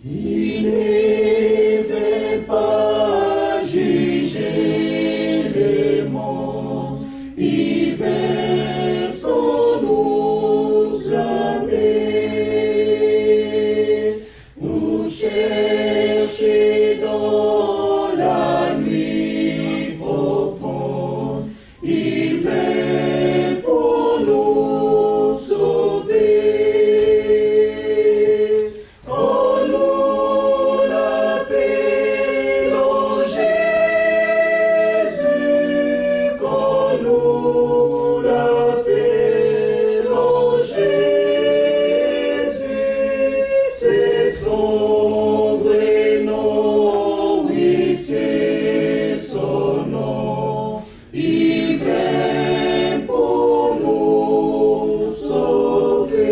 Il ne veut pas juger le monde, il veut sans nous amener. Nous chercher dans la nuit profonde, il veut pour nous sauver. Oh, nous l'appelons Jésus, quand nous l'appelons Jésus, c'est son vrai nom, oui, c'est son nom. Il vient pour nous sauver.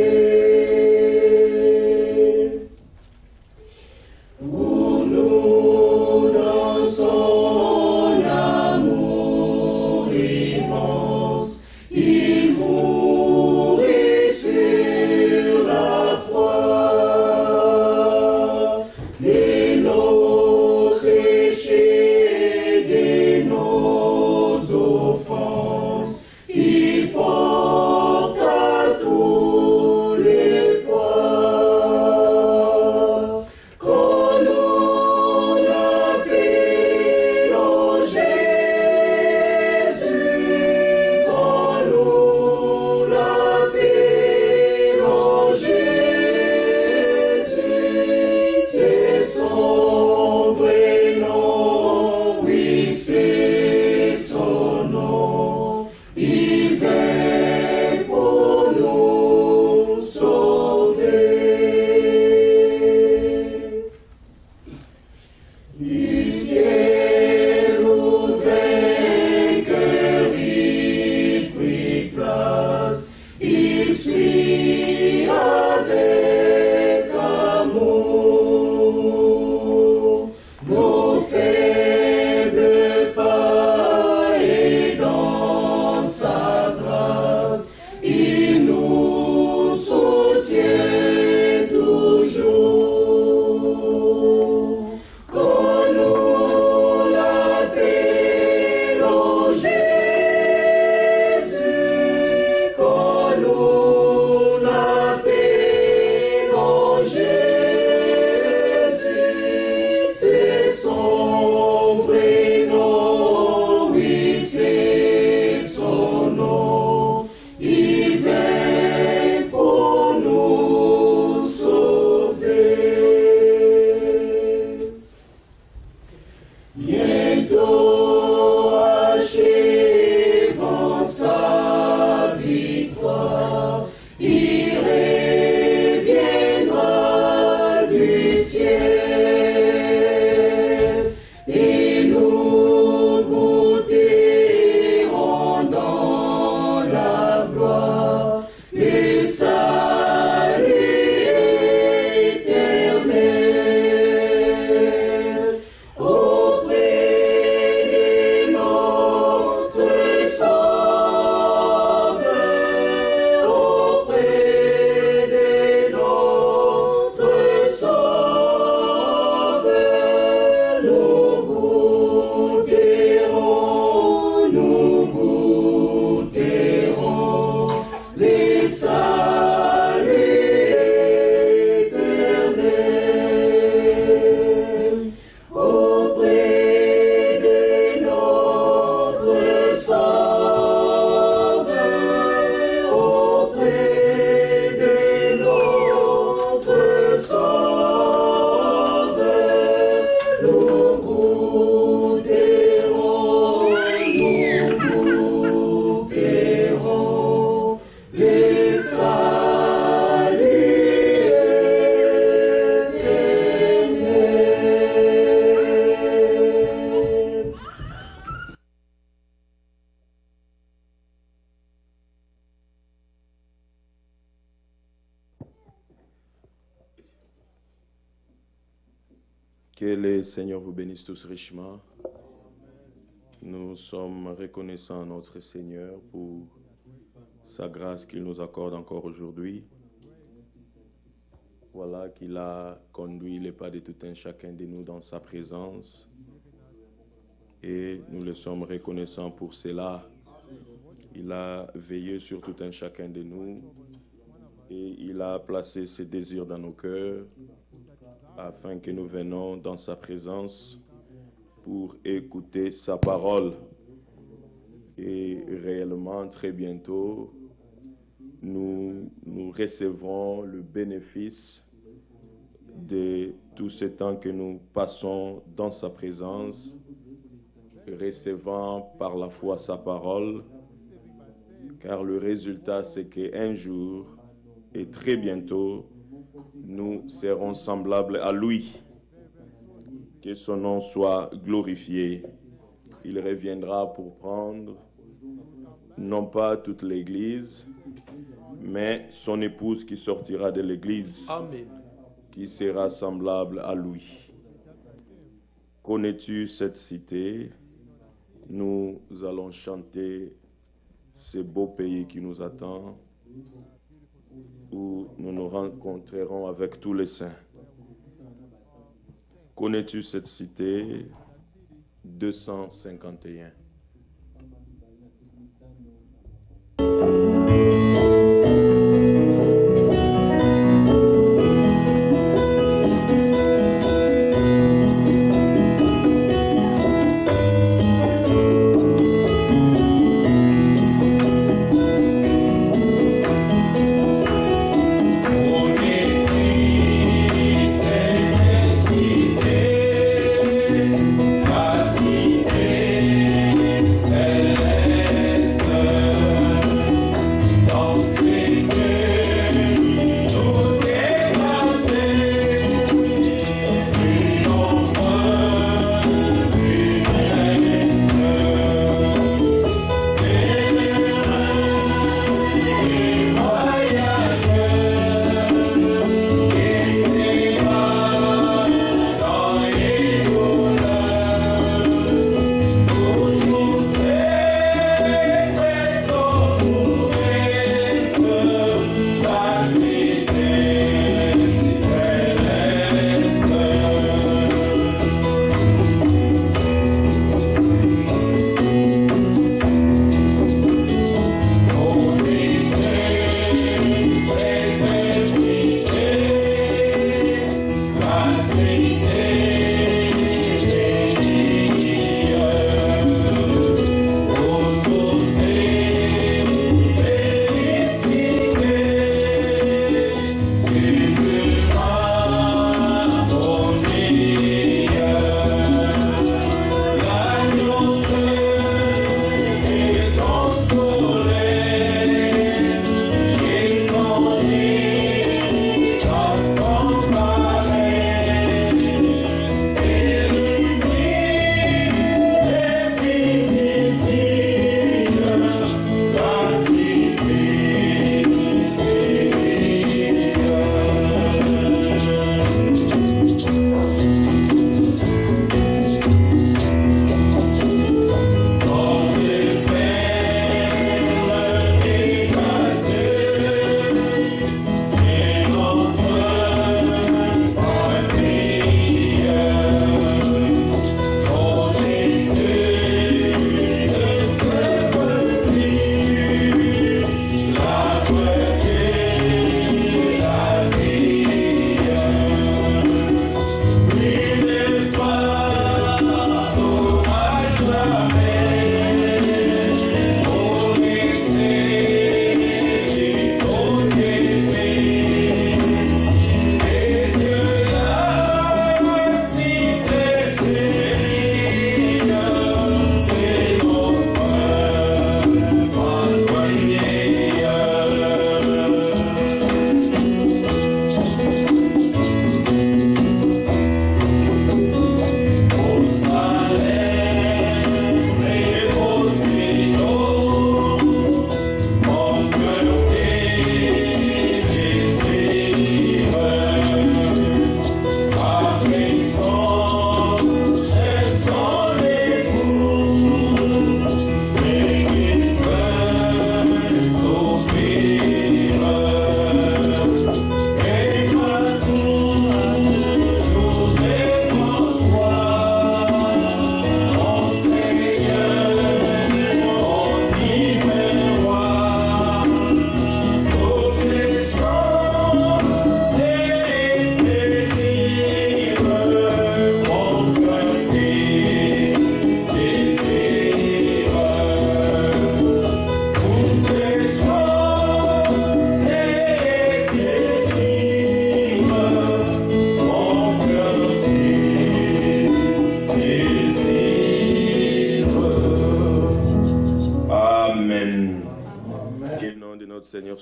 Pour nous, dans son amour immense, il mourit sur la croix. De nos péchés, de nos offenses, il porta tous les poids. Quand nous l'appelons Jésus, quand nous l'appelons Jésus, c'est son vrai nom, oui, c'est son nom. Il vient pour nous sauver. Du ciel où vainqueur il prit place, il suit avec amour nos faibles pas, et dans sa grâce il nous soutient toujours. Quand nous l'appelons Jésus, quand nous l'appelons Jésus, c'est son vrai nom, oui, c'est son nom. Il vient pour nous sauver. Bientôt achevant sa victoire, il reviendra du ciel et nous goûterons dans la gloire le salut éternel. Auprès de notre Sauveur, auprès de notre Sauveur, nous goûterons les saluts éternels. Auprès de notre Sauveur, auprès de notre Sauveur, nous goûterons les saluts éternels. Que le Seigneur vous bénisse tous richement. Nous sommes reconnaissants à notre Seigneur pour sa grâce qu'il nous accorde encore aujourd'hui. Voilà qu'il a conduit les pas de tout un chacun de nous dans sa présence. Et nous le sommes reconnaissants pour cela. Il a veillé sur tout un chacun de nous et il a placé ses désirs dans nos cœurs afin que nous venions dans sa présence pour écouter sa parole. Et réellement, très bientôt, nous recevrons le bénéfice de tout ce temps que nous passons dans sa présence, recevant par la foi sa parole, car le résultat, c'est qu'un jour, et très bientôt, nous serons semblables à lui. Que son nom soit glorifié. Il reviendra pour prendre, non pas toute l'Église, mais son épouse qui sortira de l'Église, Amen. qui sera semblable à lui. Connais-tu cette cité? Nous allons chanter ce beau pays qui nous attend, où nous nous rencontrerons avec tous les saints. Connais-tu cette cité? 251. La cité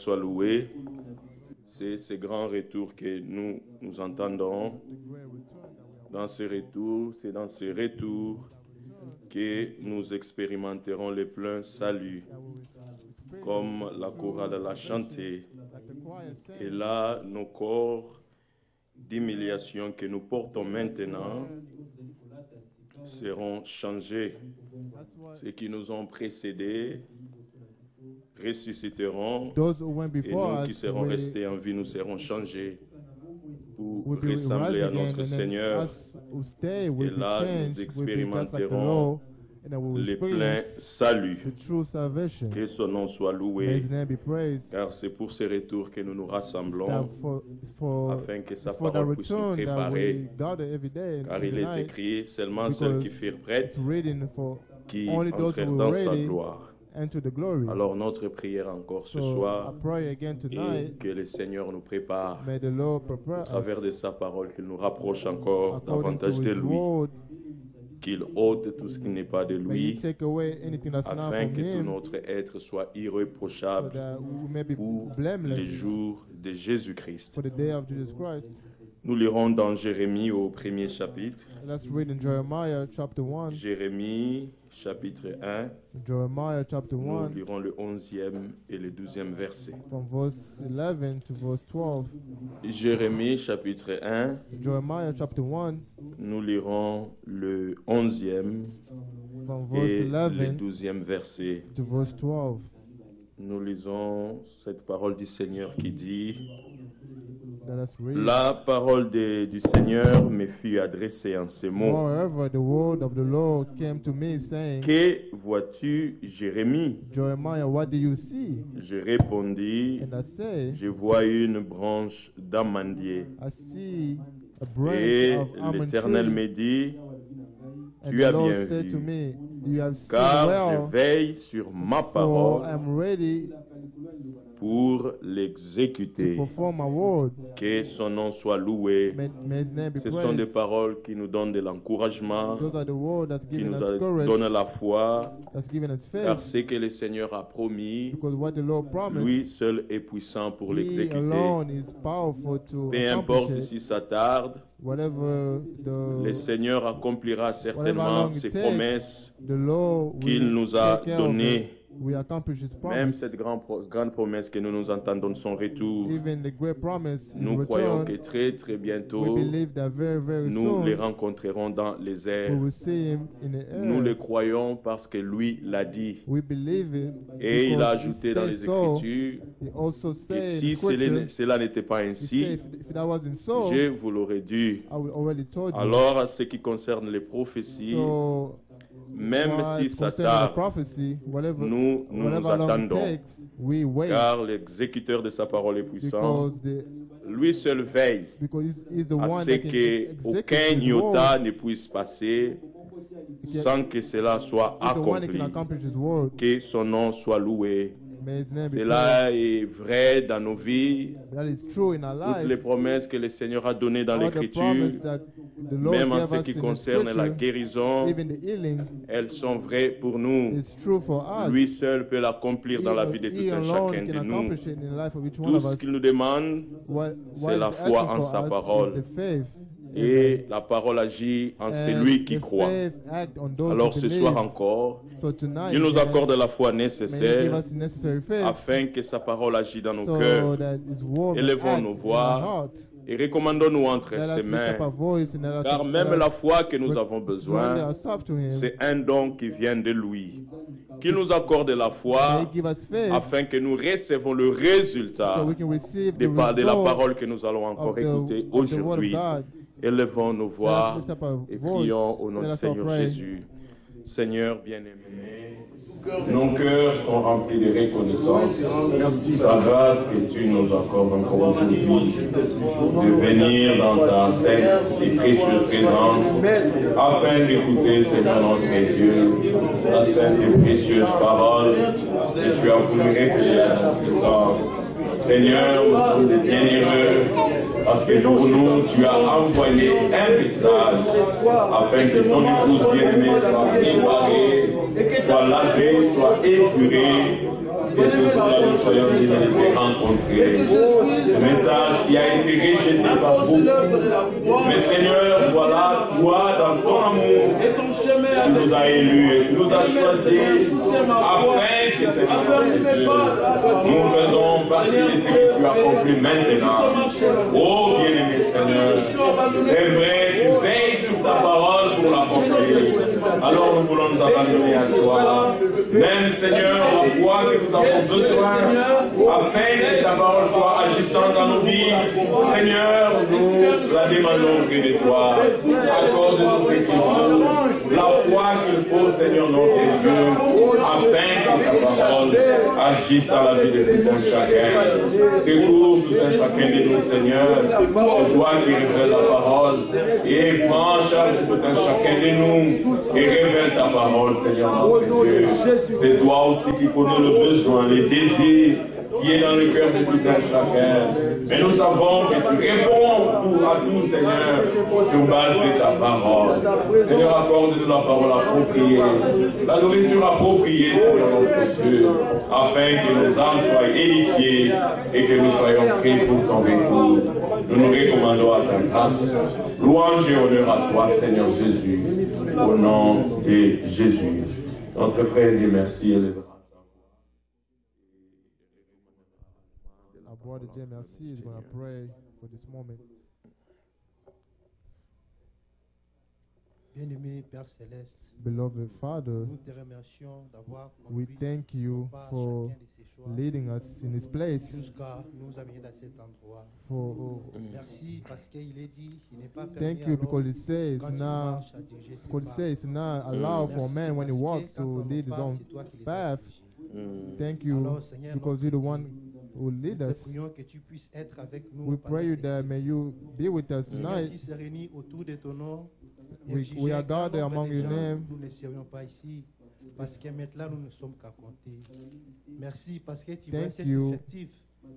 soit loué. C'est ce grand retour que nous entendons. Dans ce retour, c'est dans ce retour que nous expérimenterons le plein salut, comme la chorale l'a chanté. Et là, nos corps d'humiliation que nous portons maintenant seront changés. Ceux qui nous ont précédés ressusciteront, et nous qui serons restés en vie, nous serons changés pour ressembler à notre Seigneur. Et là, nous expérimenterons le plein salut. Que son nom soit loué, car c'est pour ce retour que nous nous rassemblons, afin que sa parole puisse nous préparer. Car il est écrit, seulement celles qui furent prêtes, qui entrerent dans sa gloire. Alors notre prière encore ce soir est que le Seigneur nous prépare à travers de sa parole, qu'il nous rapproche encore davantage de lui, qu'il ôte tout ce qui n'est pas de lui, afin que tout notre être soit irréprochable pour les jours de Jésus-Christ. Nous lirons dans Jérémie au premier chapitre. Jérémie chapitre 1. Nous lirons le 11e et le 12e verset. Jérémie chapitre 1. Nous lirons le 11e et le 12e verset. Nous lisons cette parole du Seigneur qui dit: la parole du Seigneur me fut adressée en ces mots. Que vois-tu, Jérémie? Je répondis, je vois une branche d'amandier. Et l'Éternel me dit, tu as bien vu, car je veille sur ma parole pour l'exécuter. Que son nom soit loué. Ce sont des paroles qui nous donnent de l'encouragement, qui nous donnent la foi, car ce que le Seigneur a promis, lui seul est puissant pour l'exécuter. Peu importe si ça tarde, le Seigneur accomplira certainement ses promesses qu'il nous a données. Même cette grande promesse que nous nous entendons de son retour, nous croyons que très très bientôt, nous les rencontrerons dans les airs. Nous le croyons parce que lui l'a dit. Et il a ajouté dans les Écritures que si cela n'était pas ainsi, je vous l'aurais dit. Alors, à ce qui concerne les prophéties, même si ça tarde, nous nous attendons, car l'exécuteur de sa parole est puissant. Lui seul veille à ce qu'aucun iota ne puisse passer sans que cela soit accompli. Que son nom soit loué. Cela est vrai dans nos vies. Toutes les promesses que le Seigneur a données dans l'Écriture, même en ce qui concerne la guérison, elles sont vraies pour nous. Lui seul peut l'accomplir dans la vie de tout un chacun de nous. Tout ce qu'il nous demande, c'est la foi en sa parole. Et la parole agit en celui qui croit. Alors ce soir encore, il nous accorde la foi nécessaire afin que sa parole agisse dans nos cœurs. Élevons nos voix et recommandons-nous entre ses mains, car même la foi que nous avons besoin, c'est un don qui vient de lui. Qu'il nous accorde la foi afin que nous recevons le résultat de la parole que nous allons encore écouter aujourd'hui. Élevons nos voix et prions au nom du Seigneur Jésus. Seigneur bien-aimé, nos cœurs sont remplis de reconnaissance. La grâce que tu nous accordes encore aujourd'hui de venir dans ta sainte et précieuse présence afin d'écouter, Seigneur notre Dieu, la sainte et précieuse parole que tu as voulu révéler à notre temps. Seigneur, nous sommes bien-heureux parce que pour nous, tu as envoyé un message afin que ton épouse bien-aimée soit préparée, soit lavée, soit épurée que ce soir nous soyons été rencontrés. Ce message qui a été rejeté par vous. Mais Seigneur, voilà, toi, dans ton amour, tu nous as élus et tu nous as choisis afin que Seigneur Jésus, nous faisons partie de ce que tu accomplis maintenant. Oh bien-aimé Seigneur, c'est vrai, tu veilles sur ta parole pour l'accomplir. Alors nous voulons nous abandonner à toi. Même Seigneur, la foi que nous avons besoin, afin que ta parole soit agissante dans nos vies. Seigneur, nous la demandons auprès de toi. Accorde-nous ce qu'il faut, la foi qu'il faut, Seigneur notre Dieu, afin que ta parole agisse dans la vie de tout un chacun. Secours tout un chacun de nous, Seigneur. C'est toi qui révèles la parole et prends en charge tout un chacun de nous et révèle ta parole, Seigneur notre Dieu. C'est toi aussi qui connais le besoin, les désirs qui est dans le cœur de tout un chacun. Mais nous savons que tu réponds à tout, Seigneur, sur base de ta parole. Seigneur, accorde-nous la parole appropriée, la nourriture appropriée, Seigneur notre Dieu, afin que nos âmes soient édifiées et que nous soyons prêts pour ton retour. Nous nous recommandons à ta grâce. Louange et honneur à toi, Seigneur Jésus, au nom de Jésus. Notre frère dit merci et lèvera. Our brother Jay Merci is going to pray for this moment. Bien-aimé Père Céleste, Beloved Father, nous te remercions d'avoir we conduit thank you for chacun de ces choix leading us in this place. jusqu'à nous amener dans cet endroit. For Merci parce qu'il est dit, il n'est pas permis thank you because it quand says il now, marche à diriger ses because it pas. says it's not allowed for a Merci man when he parce que walks quand to on lead his parle, own c'est toi qui les as path. dirigés. Thank you Alors, Seigneur, because you're the one who Nous lead te us. prions que tu puisses être avec nous. We pendant pray you cette that nuit. may you be with us Seigneur, tonight. si c'est réuni autour de ton nom, We exiger are un grand gathered nombre among de your gens, name. nous ne serions pas ici. Parce que maintenant, nous ne sommes qu'à compter. Merci parce que tu vois Thank cet you. effectif.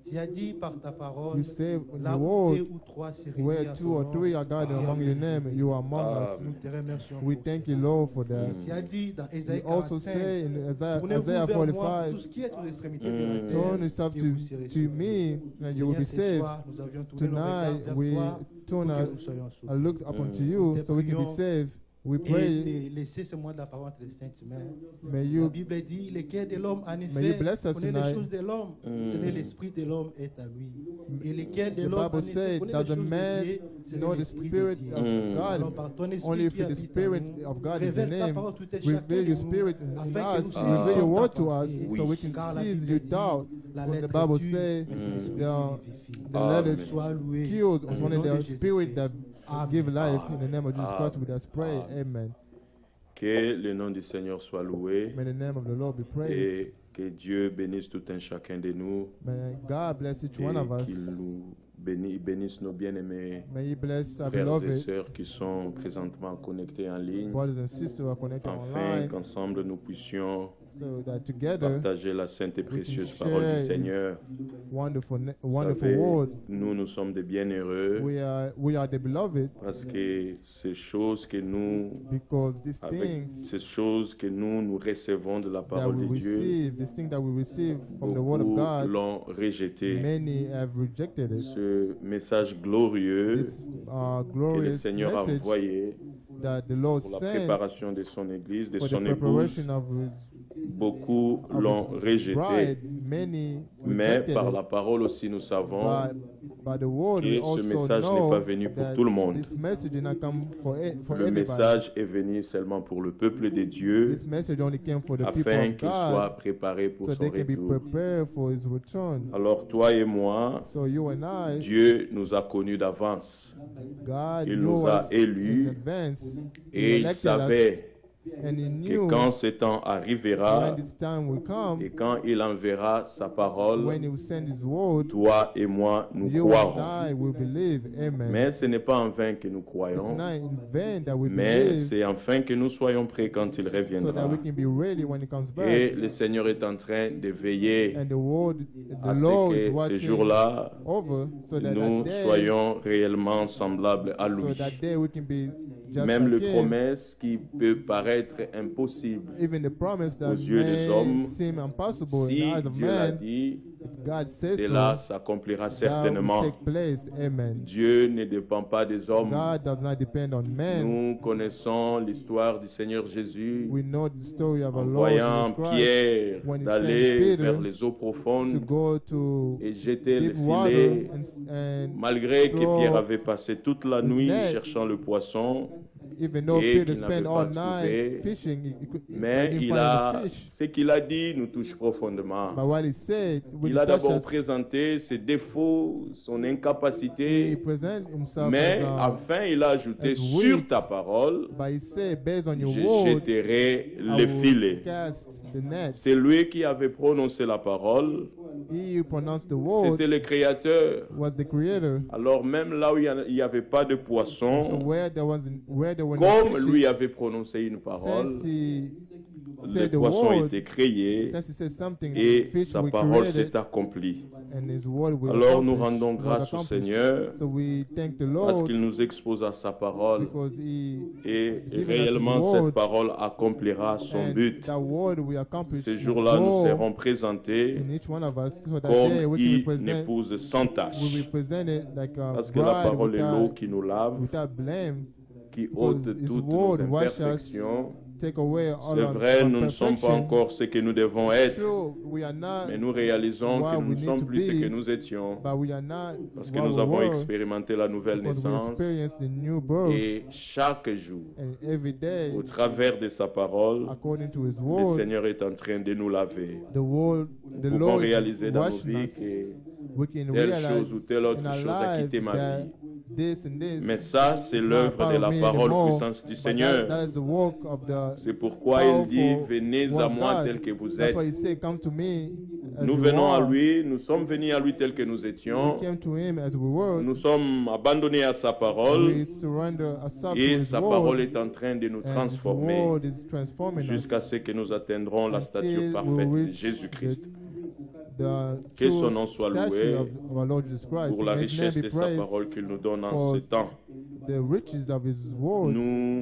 Tu as dit par ta parole, You say in là the où deux word, ou trois se réunissent where à two ton or nom, three are gathered tu es among au your milieu. name, you are among us. Nous te remercions We pour thank cela. you, Lord, for that. Tu as dit dans You Ésaïe also 45, say in Isaiah tournez-vous Isaiah vers moi, tout 45, ce qui est aux extrémités de la terre, turn yourself et to vous serez me, sauvés. and you will be Seigneur, ce saved. soir, nous avions tourné nos regards Tonight, vers we toi turn pour que our nous soyons sauvés. look upon to you so we can be saved. We Et pray, de laisser ce mois de la parole entre les saintes mains. may La you Bible dit, le cœur de l'homme, en you effet, bless us connaît les tonight. choses de l'homme. Ce n'est l'esprit de l'homme est à lui. Et le cœur de The l'homme, en Bible effet, said, connaît les does a choses de man Dieu. Ce know n'est the l'esprit Spirit de Dieu. of Alors God? par ton esprit Only qui through the habite en Spirit nous, of God is the révèle ta name. parole tout un chacun Reveal de your nous, Spirit in afin que us. nous Reveal your saisissions word ta to us pensée. so we can Car la seize Bible your dit, doubt. la What the lettre Bible tue, says, mais c'est l'esprit the, qui vivifie. the Amen. letter Sois loué. killed was Au only nom de the Jésus Spirit that Amen. give life. In the name of Jesus Christ, Amen. we just pray. Amen. Que le nom du Seigneur soit loué May the name of the Lord be praised. et que Dieu bénisse tout un chacun de nous May God bless each one of et us. qu'il nous bénisse nos bien-aimés May He bless our frères et beloved sœurs qui sont présentement connectés en ligne, brothers and sisters who are connected afin online, qu'ensemble nous puissions so that together partager la sainte et précieuse share parole du His Seigneur. wonderful, Vous wonderful savez, word. nous sommes des bienheureux We are the beloved parce que ces choses que nous, because these avec things ces choses que nous recevons de la that parole we de Dieu, receive, this thing that we receive from the word of beaucoup God, l'ont rejeté. many have rejected it. Ce message glorieux This que le glorious Seigneur a message envoyé that the Lord pour la sent préparation de son Église, de for son the épouse, preparation of beaucoup l'ont his rejeté. bride, many Mais rejected par it. la parole aussi, nous savons By the word, we que ce also message n'est know pas venu pour that tout le monde. this message did not come for le everybody. message est venu seulement pour le peuple de Dieu, This message only came for the people afin of qu'il soit God, préparé pour so son they can be retour. prepared for His return. Alors toi et moi, So you and I, Dieu nous a connus d'avance God il knew nous a us élus in advance. He et il elected us, savait and He que knew quand ce temps arrivera when this time will come, et quand il enverra sa parole, when He will send His word, toi et moi, nous you croirons. and I will believe. Amen. Mais ce n'est pas en vain que nous It's croyons, not in vain that we mais believe, c'est enfin que nous soyons prêts quand il so that reviendra. we can be ready when He comes back. Et le Seigneur est en train de veiller And the word, à the ce Lord is que ce watching jour-là, over, so that nous that day, soyons réellement semblables à so lui. that day we can be just Même les like him, promesses qui peuvent paraître impossibles even the promise that aux yeux des hommes, may seem impossible in si the eyes of Dieu l'a man, dit, if God says cela so, s'accomplira that will certainement. take place. Amen. Dieu ne dépend pas des hommes. God does not depend on man. Nous connaissons l'histoire du Seigneur Jésus We know the story of our en Lord voyant Jesus Christ Pierre when he d'aller sent Peter vers les eaux to profondes go to et jeter le deep water filet. and Malgré que throw Pierre avait passé toute la his nuit net, cherchant le poisson, even though et Peter qu'il n'avait spent pas all trouvé, night fishing, he mais couldn't il find a, the fish. ce qu'il a dit nous touche profondément. But what he said, when Il he a touched d'abord us, présenté ses défauts, son he incapacité, presented himself mais as enfin il a ajouté as sur weak, ta parole, but he said, based on your je word, jetterai I le will filet. cast the net. C'est lui qui avait prononcé la parole, He who pronounced the word c'était le Créateur. was the creator. Alors même là où il n'y avait pas de So poisson, where there were no comme lui fishes, avait prononcé une parole, since he le said the poisson word, était créé since he said something, the et fish sa were parole created, s'est accomplie. and his word will Alors nous accomplish, rendons was grâce au accomplished. Seigneur So we thank the parce Lord qu'il nous expose à sa parole because he et given us réellement his cette word, parole accomplira son and but. that word will accomplish Ce his jour-là, nous goal serons présentés in each one of us, so that day comme we can une represent, épouse sans we tache. represent it like a Parce que la bride parole est l'eau without, qui nous lave, without blame, qui because ôte his toutes nos word washes us, imperfections. take away all C'est our vrai, nous ne sommes pas imperfection. encore ce que nous devons être, True, we are not, mais nous réalisons what que nous we ne need sommes to plus ce be, que nous étions, but we are not parce que what nous we avons were, expérimenté la nouvelle because we naissance. experienced the new birth, Et chaque jour, and every day, au travers de sa parole, according to his le word, Seigneur est en train de nous laver. the word, the Nous pouvons Lord réaliser is dans nos washing vies us. que We can telle realize chose ou telle autre in our chose a quitté lives ma that vie. this and this Mais ça, c'est is not l'œuvre part de of la me parole anymore, puissance du but Seigneur. that is the work of the C'est pourquoi il dit, powerful venez word à of moi God. tel que vous That's êtes. why he said, come to me as Nous you venons à are. lui, nous sommes venus à lui tel que nous We étions. came to him as we were. Nous sommes abandonnés à sa parole We surrender ourselves to et his sa parole word, est en train de nous and his transformer word is transforming jusqu'à us ce que nous atteindrons la stature until we parfaite de reach Jésus-Christ. the Que true son nom soit statue loué of our Lord Jesus Christ. pour la May his name richesse be de sa praised parole qu'il nous donne en for ce temps. the riches of his word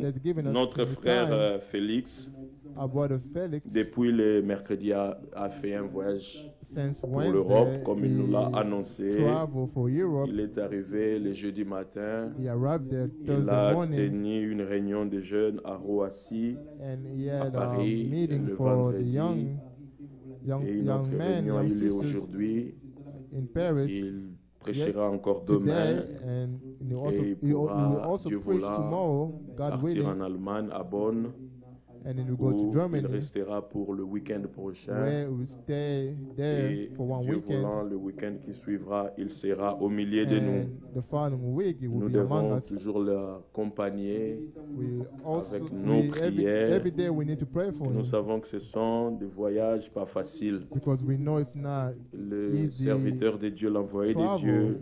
that's given us Notre this frère time. Félix, Our brother Felix, depuis le mercredi, a fait un voyage since pour l'Europe, Wednesday, comme il nous l'a he annoncé. traveled for Europe. Il est arrivé le jeudi matin. He arrived there Il Thursday a morning, tenu une réunion de jeunes à Roissy. and he à had a Paris meeting le for the vendredi. Et une autre young men, réunion a young eu lieu sisters aujourd'hui. in Paris Il prêchera encore demain. today, and he also, Et il he will pourra, also Dieu preach voulant, tomorrow, God partir willing, en Allemagne, à Bonn, and then we go to où il Germany, restera pour le week-end prochain. where we stay there Et for one Dieu weekend, voulant, le week-end qui suivra, il sera au milieu de nous. and the following week he will Nous be among devons us. toujours l'accompagner. We also, avec nos prières. every day we need to pray for Nous him, savons que ce sont des voyages pas faciles. because we know it's not Le easy serviteur de Dieu, l'envoyé de travel, Dieu,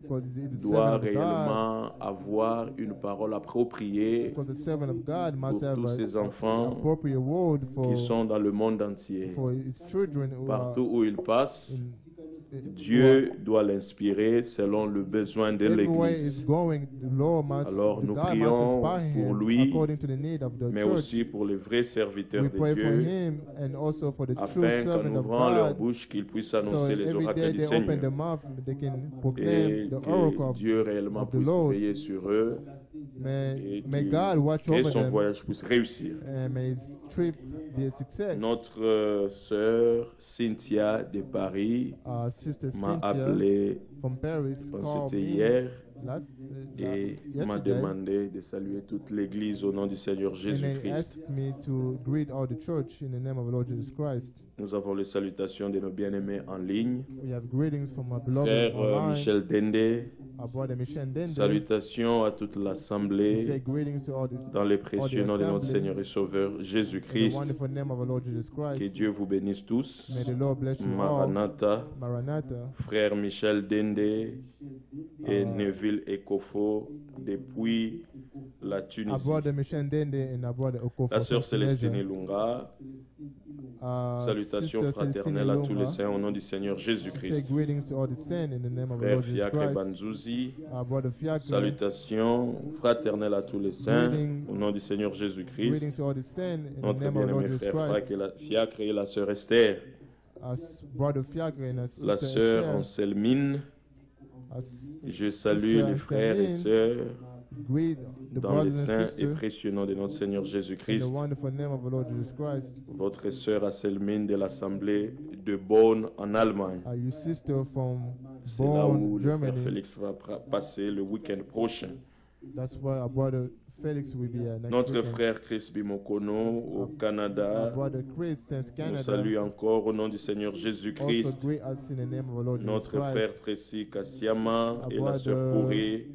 because he's a doit servant of God. réellement avoir une parole appropriée Because the servant of God must pour have tous ses an enfants appropriate word qui sont dans le monde entier. for his children who are Partout où il passe, in, Dieu doit l'inspirer selon le besoin de everywhere l'Église, is going, the Lord must, Alors, the nous God must prions inspire pour him lui, according to the need of the mais church. aussi pour les vrais serviteurs We de pray for Dieu, him and also for the true afin qu'en servant of ouvrant leur God. bouche, qu'ils puissent So annoncer les every oracles day du they open Seigneur. their mouth, they can Et proclaim the oracle que of, Dieu réellement of the puisse Lord. veiller sur eux May, et may God watch que over son them, voyage puisse réussir. and may his trip be a success. Notre sœur Cynthia de Paris Sister m'a Cynthia appelé, from Paris je pense que called c'était me hier, last, et m'a yesterday, demandé de saluer toute l'Église au nom du Seigneur and they Jésus-Christ. asked me to greet all the church in the name of the Lord Jesus Christ. Nous avons les salutations de nos bien-aimés en ligne. We have greetings from our beloved Frère online, Michel Dende, our brother Michel Dende. salutations à toute We say l'Assemblée greetings to all this, dans les précieux noms de notre assembly. Seigneur et Sauveur in the Jésus-Christ. wonderful name of our Lord Jesus Que Christ. Dieu vous bénisse tous. May the Lord bless you all. Maranatha, Maranatha. frère Michel Dende et Neville Ekofo depuis la Our Tunisie. brother Michel Dende and our brother Okofo La sœur from Tunisia. Célestine Lunga Salutations Sister fraternelles à tous les Celestine saints au nom du Seigneur Say Jésus-Christ. greetings to all the saints in the name of the Frère Lord Jesus Fiacre Christ. Banzouzi, Brother Fiacre, salutations fraternelles à tous les saints Greeting. au nom du Seigneur Jésus-Christ. greetings to all the saints in the Notre name of the Lord bien-aimé Jesus frère Christ. Fiacre et la sœur Esther, Brother Fiacre and la Sister sœur Esther. Anselmine. Je salue Sister les frères et Anselmine. sœurs Greet the dans le brothers and saint et sisters précieux nom de notre Seigneur in the Jésus-Christ. wonderful name of the Lord Jesus Christ. Votre sœur Anselmine de l'Assemblée de Bonn en Allemagne. Your sister from C'est là où Bonn, le frère Germany. Félix va passer le week-end prochain. That's where our brother Felix will be at next Notre weekend. frère Chris Bimokono au Our Canada brother Chris since nous Canada salue encore au nom du Seigneur also Jésus-Christ. greet us in the name of the Lord Jesus Notre frère Christ. Tracy Kassiama Our et la sœur brother Corée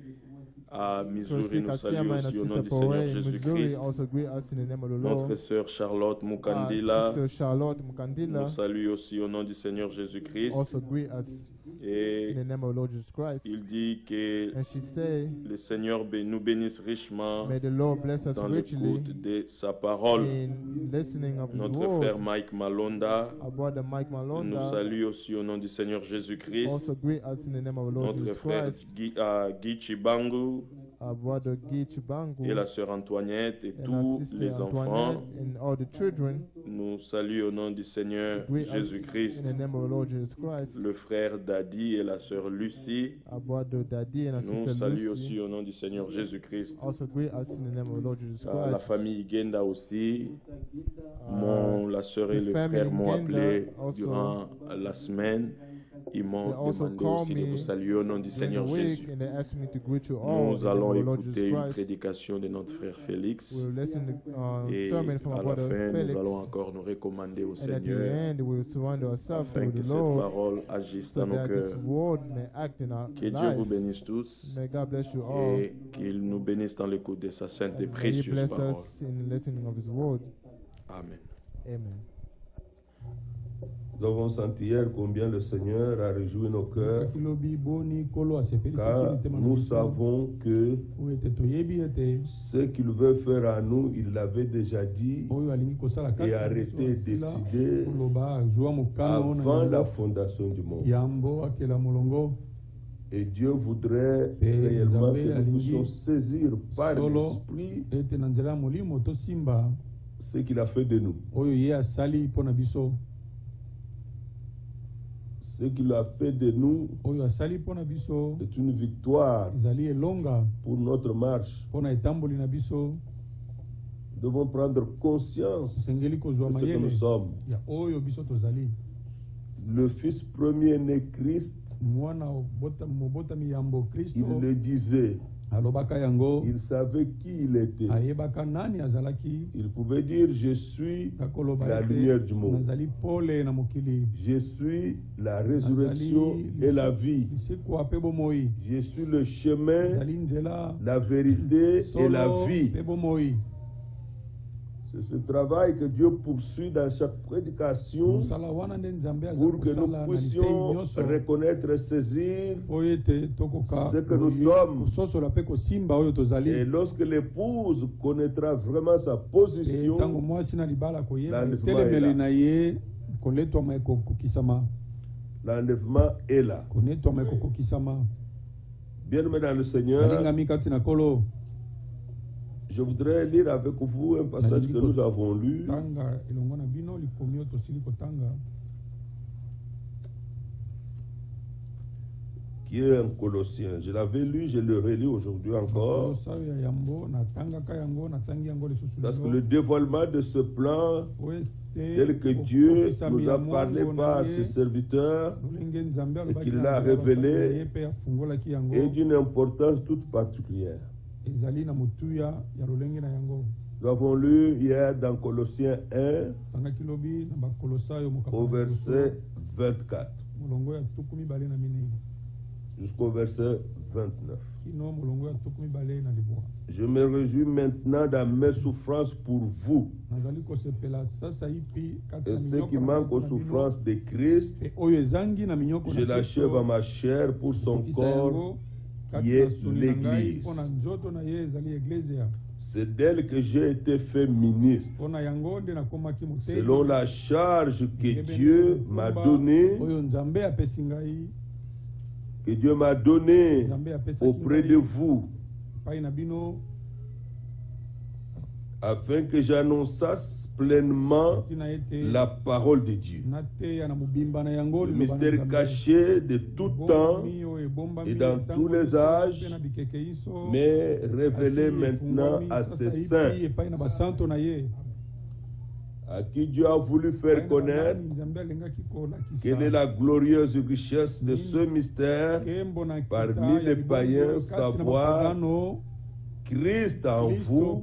à Missouri Tracy nous saluent Kassiama and our aussi au nom sister du Seigneur Poré in Missouri Jésus-Christ. also greet us in the name of the Notre Lord. sœur Charlotte Our Mukandila sister Charlotte nous Mukandila salue aussi au nom du Seigneur Jésus-Christ. also greet us Et in the name of the Lord Jesus Christ. il dit que And she say, le Seigneur nous bénisse richement may the Lord bless us dans richly l'écoute de sa parole. in listening of His Notre word. frère Mike Malonda Our brother Mike nous Malonda salue aussi au nom du Seigneur Jésus-Christ. also greet us in the name of the Lord Notre Jesus frère Christ. Guy Chibangu Our brother Guy Chibangu et la sœur Antoinette et and our tous sister les Antoinette enfants and all the children nous saluent au nom du Seigneur greet us in Jésus-Christ. the name of the Lord Jesus Christ. Le frère Daddy et la sœur Lucie Our brother Daddy and our nous sister saluent Lucy aussi au nom du Seigneur Jésus-Christ. also greet us in the name of the Lord Jesus La Christ. famille Igenda aussi, la sœur et the le family frère m'ont Igenda appelé also- durant la semaine. Ils m'ont They also demandé call aussi de me vous saluer au nom du during Seigneur the Jésus. week and they asked me to greet you all in Nous the name allons of the Lord écouter Jesus une Christ. prédication de notre frère Félix. We'll listen to Et sermon from à our la brother fin, Felix. nous allons encore nous recommander au And at the Seigneur end, we will surrender ourselves afin to que the cette Lord parole agisse so dans nos that this cœurs. word may act in our Que Dieu vous lives. bénisse tous May God bless you all. et qu'il nous bénisse dans l'écoute de sa sainte et And may He précieuse bless parole. us in listening of His word. Amen. Amen. Nous avons senti hier combien le Seigneur a réjoui nos cœurs, car nous savons que ce qu'il veut faire à nous, il l'avait déjà dit et arrêté et décidé avant la fondation du monde. Et Dieu voudrait réellement que nous puissions saisir par l'Esprit ce qu'il a fait de nous. Ce qu'il a fait de nous est une victoire pour notre marche. Nous devons prendre conscience de ce que nous sommes. Le Fils premier-né Christ, il le disait. Il savait qui il était. Il pouvait dire, je suis la lumière du monde. Je suis la résurrection et la vie. Je suis le chemin, la vérité et la vie. C'est ce travail que Dieu poursuit dans chaque prédication pour que nous puissions reconnaître et saisir ce que nous sommes. Et lorsque l'épouse connaîtra vraiment sa position, l'enlèvement est là. Bien-aimés dans le Seigneur, je voudrais lire avec vous un passage que nous avons lu. Qui est un Colossien. Je l'avais lu, je le relis aujourd'hui encore. Parce que le dévoilement de ce plan, tel que Dieu nous a parlé par ses serviteurs et qu'il l'a révélé, est d'une importance toute particulière. Nous avons lu hier dans Colossiens 1 au verset 24 jusqu'au verset 29. Je me réjouis maintenant dans mes souffrances pour vous. Et ce qui manque aux souffrances de Christ, je l'achève à ma chair pour son corps qui est l'Église. C'est d'elle que j'ai été fait ministre, selon la charge que Dieu m'a donnée, auprès de vous, afin que j'annonçasse pleinement la parole de Dieu. Le mystère caché de tout temps et dans tous les âges, mais révélé maintenant à ses saints, à qui Dieu a voulu faire connaître quelle est la glorieuse richesse de ce mystère parmi les païens, savoir Christ en vous,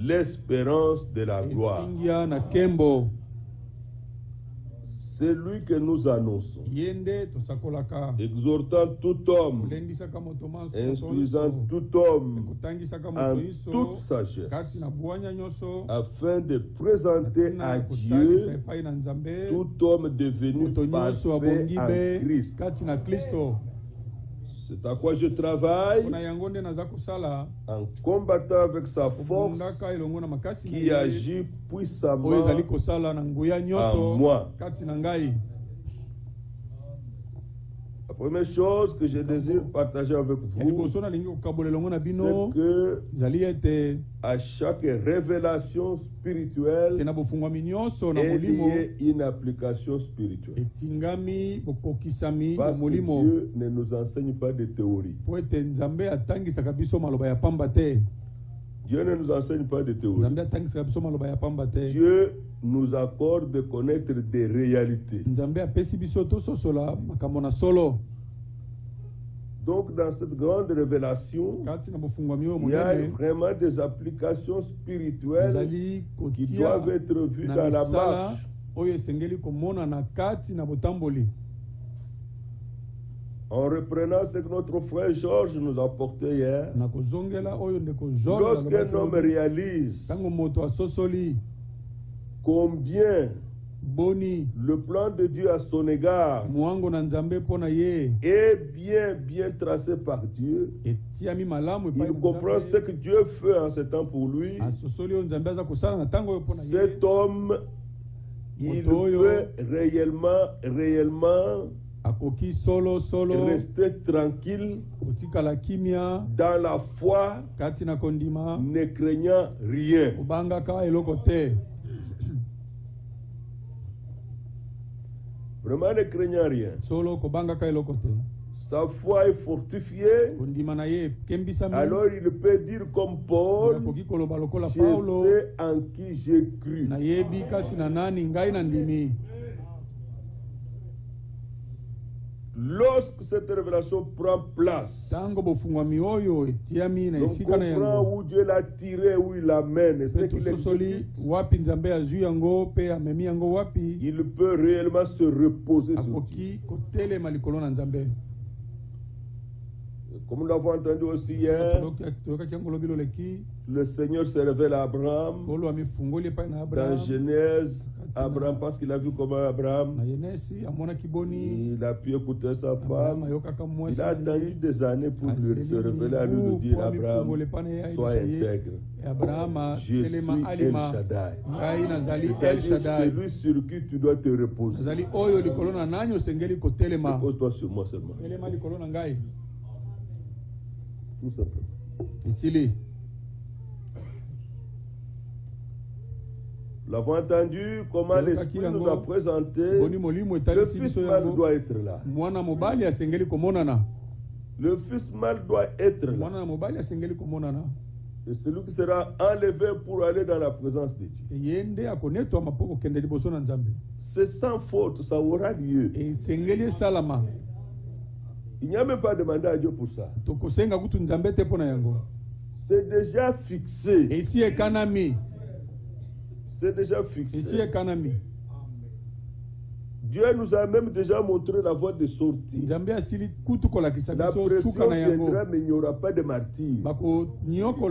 l'espérance de la gloire. C'est lui que nous annonçons, exhortant tout homme, instruisant tout homme en toute sagesse, afin de présenter à Dieu tout homme devenu parfait en Christ. C'est à quoi je travaille en combattant avec sa force qui agit puissamment en moi. La première chose que je désire partager avec vous, c'est que à chaque révélation spirituelle, il y ait une application spirituelle. Parce que Dieu ne nous enseigne pas de théorie. Dieu ne nous enseigne pas de théorie. Dieu nous accorde de connaître des réalités. Donc dans cette grande révélation, il y a vraiment des applications spirituelles qui doivent être vues dans la marche. En reprenant ce que notre frère Georges nous a apporté hier, lorsqu'un homme réalise combien le plan de Dieu à son égard est bien tracé par Dieu, il comprend ce que Dieu fait en ce temps pour lui. Cet homme, il peut réellement rester tranquille dans la foi, ne craignant rien. Vraiment ne craignant rien. Sa foi est fortifiée. Alors il peut dire comme Paul, je sais en qui j'ai cru. Lorsque cette révélation prend place, on comprend où Dieu l'a tiré, où il l'amène, ce qu'il exécute. Il peut réellement se reposer sur Dieu. Comme nous l'avons entendu aussi hier, le Seigneur se révèle à Abraham dans Genèse. Abraham, parce qu'il a vu comment Abraham, il a pu écouter sa femme. Il a attendu des années pour se révéler à lui, de dire Abraham, sois intègre. Je suis El Shaddai. C'est lui sur qui tu dois te reposer. Repose-toi sur moi seulement. Tout simplement. Nous l'avons entendu comment l'Esprit nous a présenté. Le fils mâle doit être là. Le fils mâle doit être là. Et celui qui sera enlevé pour aller dans la présence de Dieu. C'est sans faute, ça aura lieu. Il n'y a même pas demandé à Dieu pour ça. C'est déjà fixé. C'est déjà fixé. Dieu nous a même déjà montré la voie de sortie. La pression viendra, mais il n'y aura pas de martyrs. Il n'y aura pas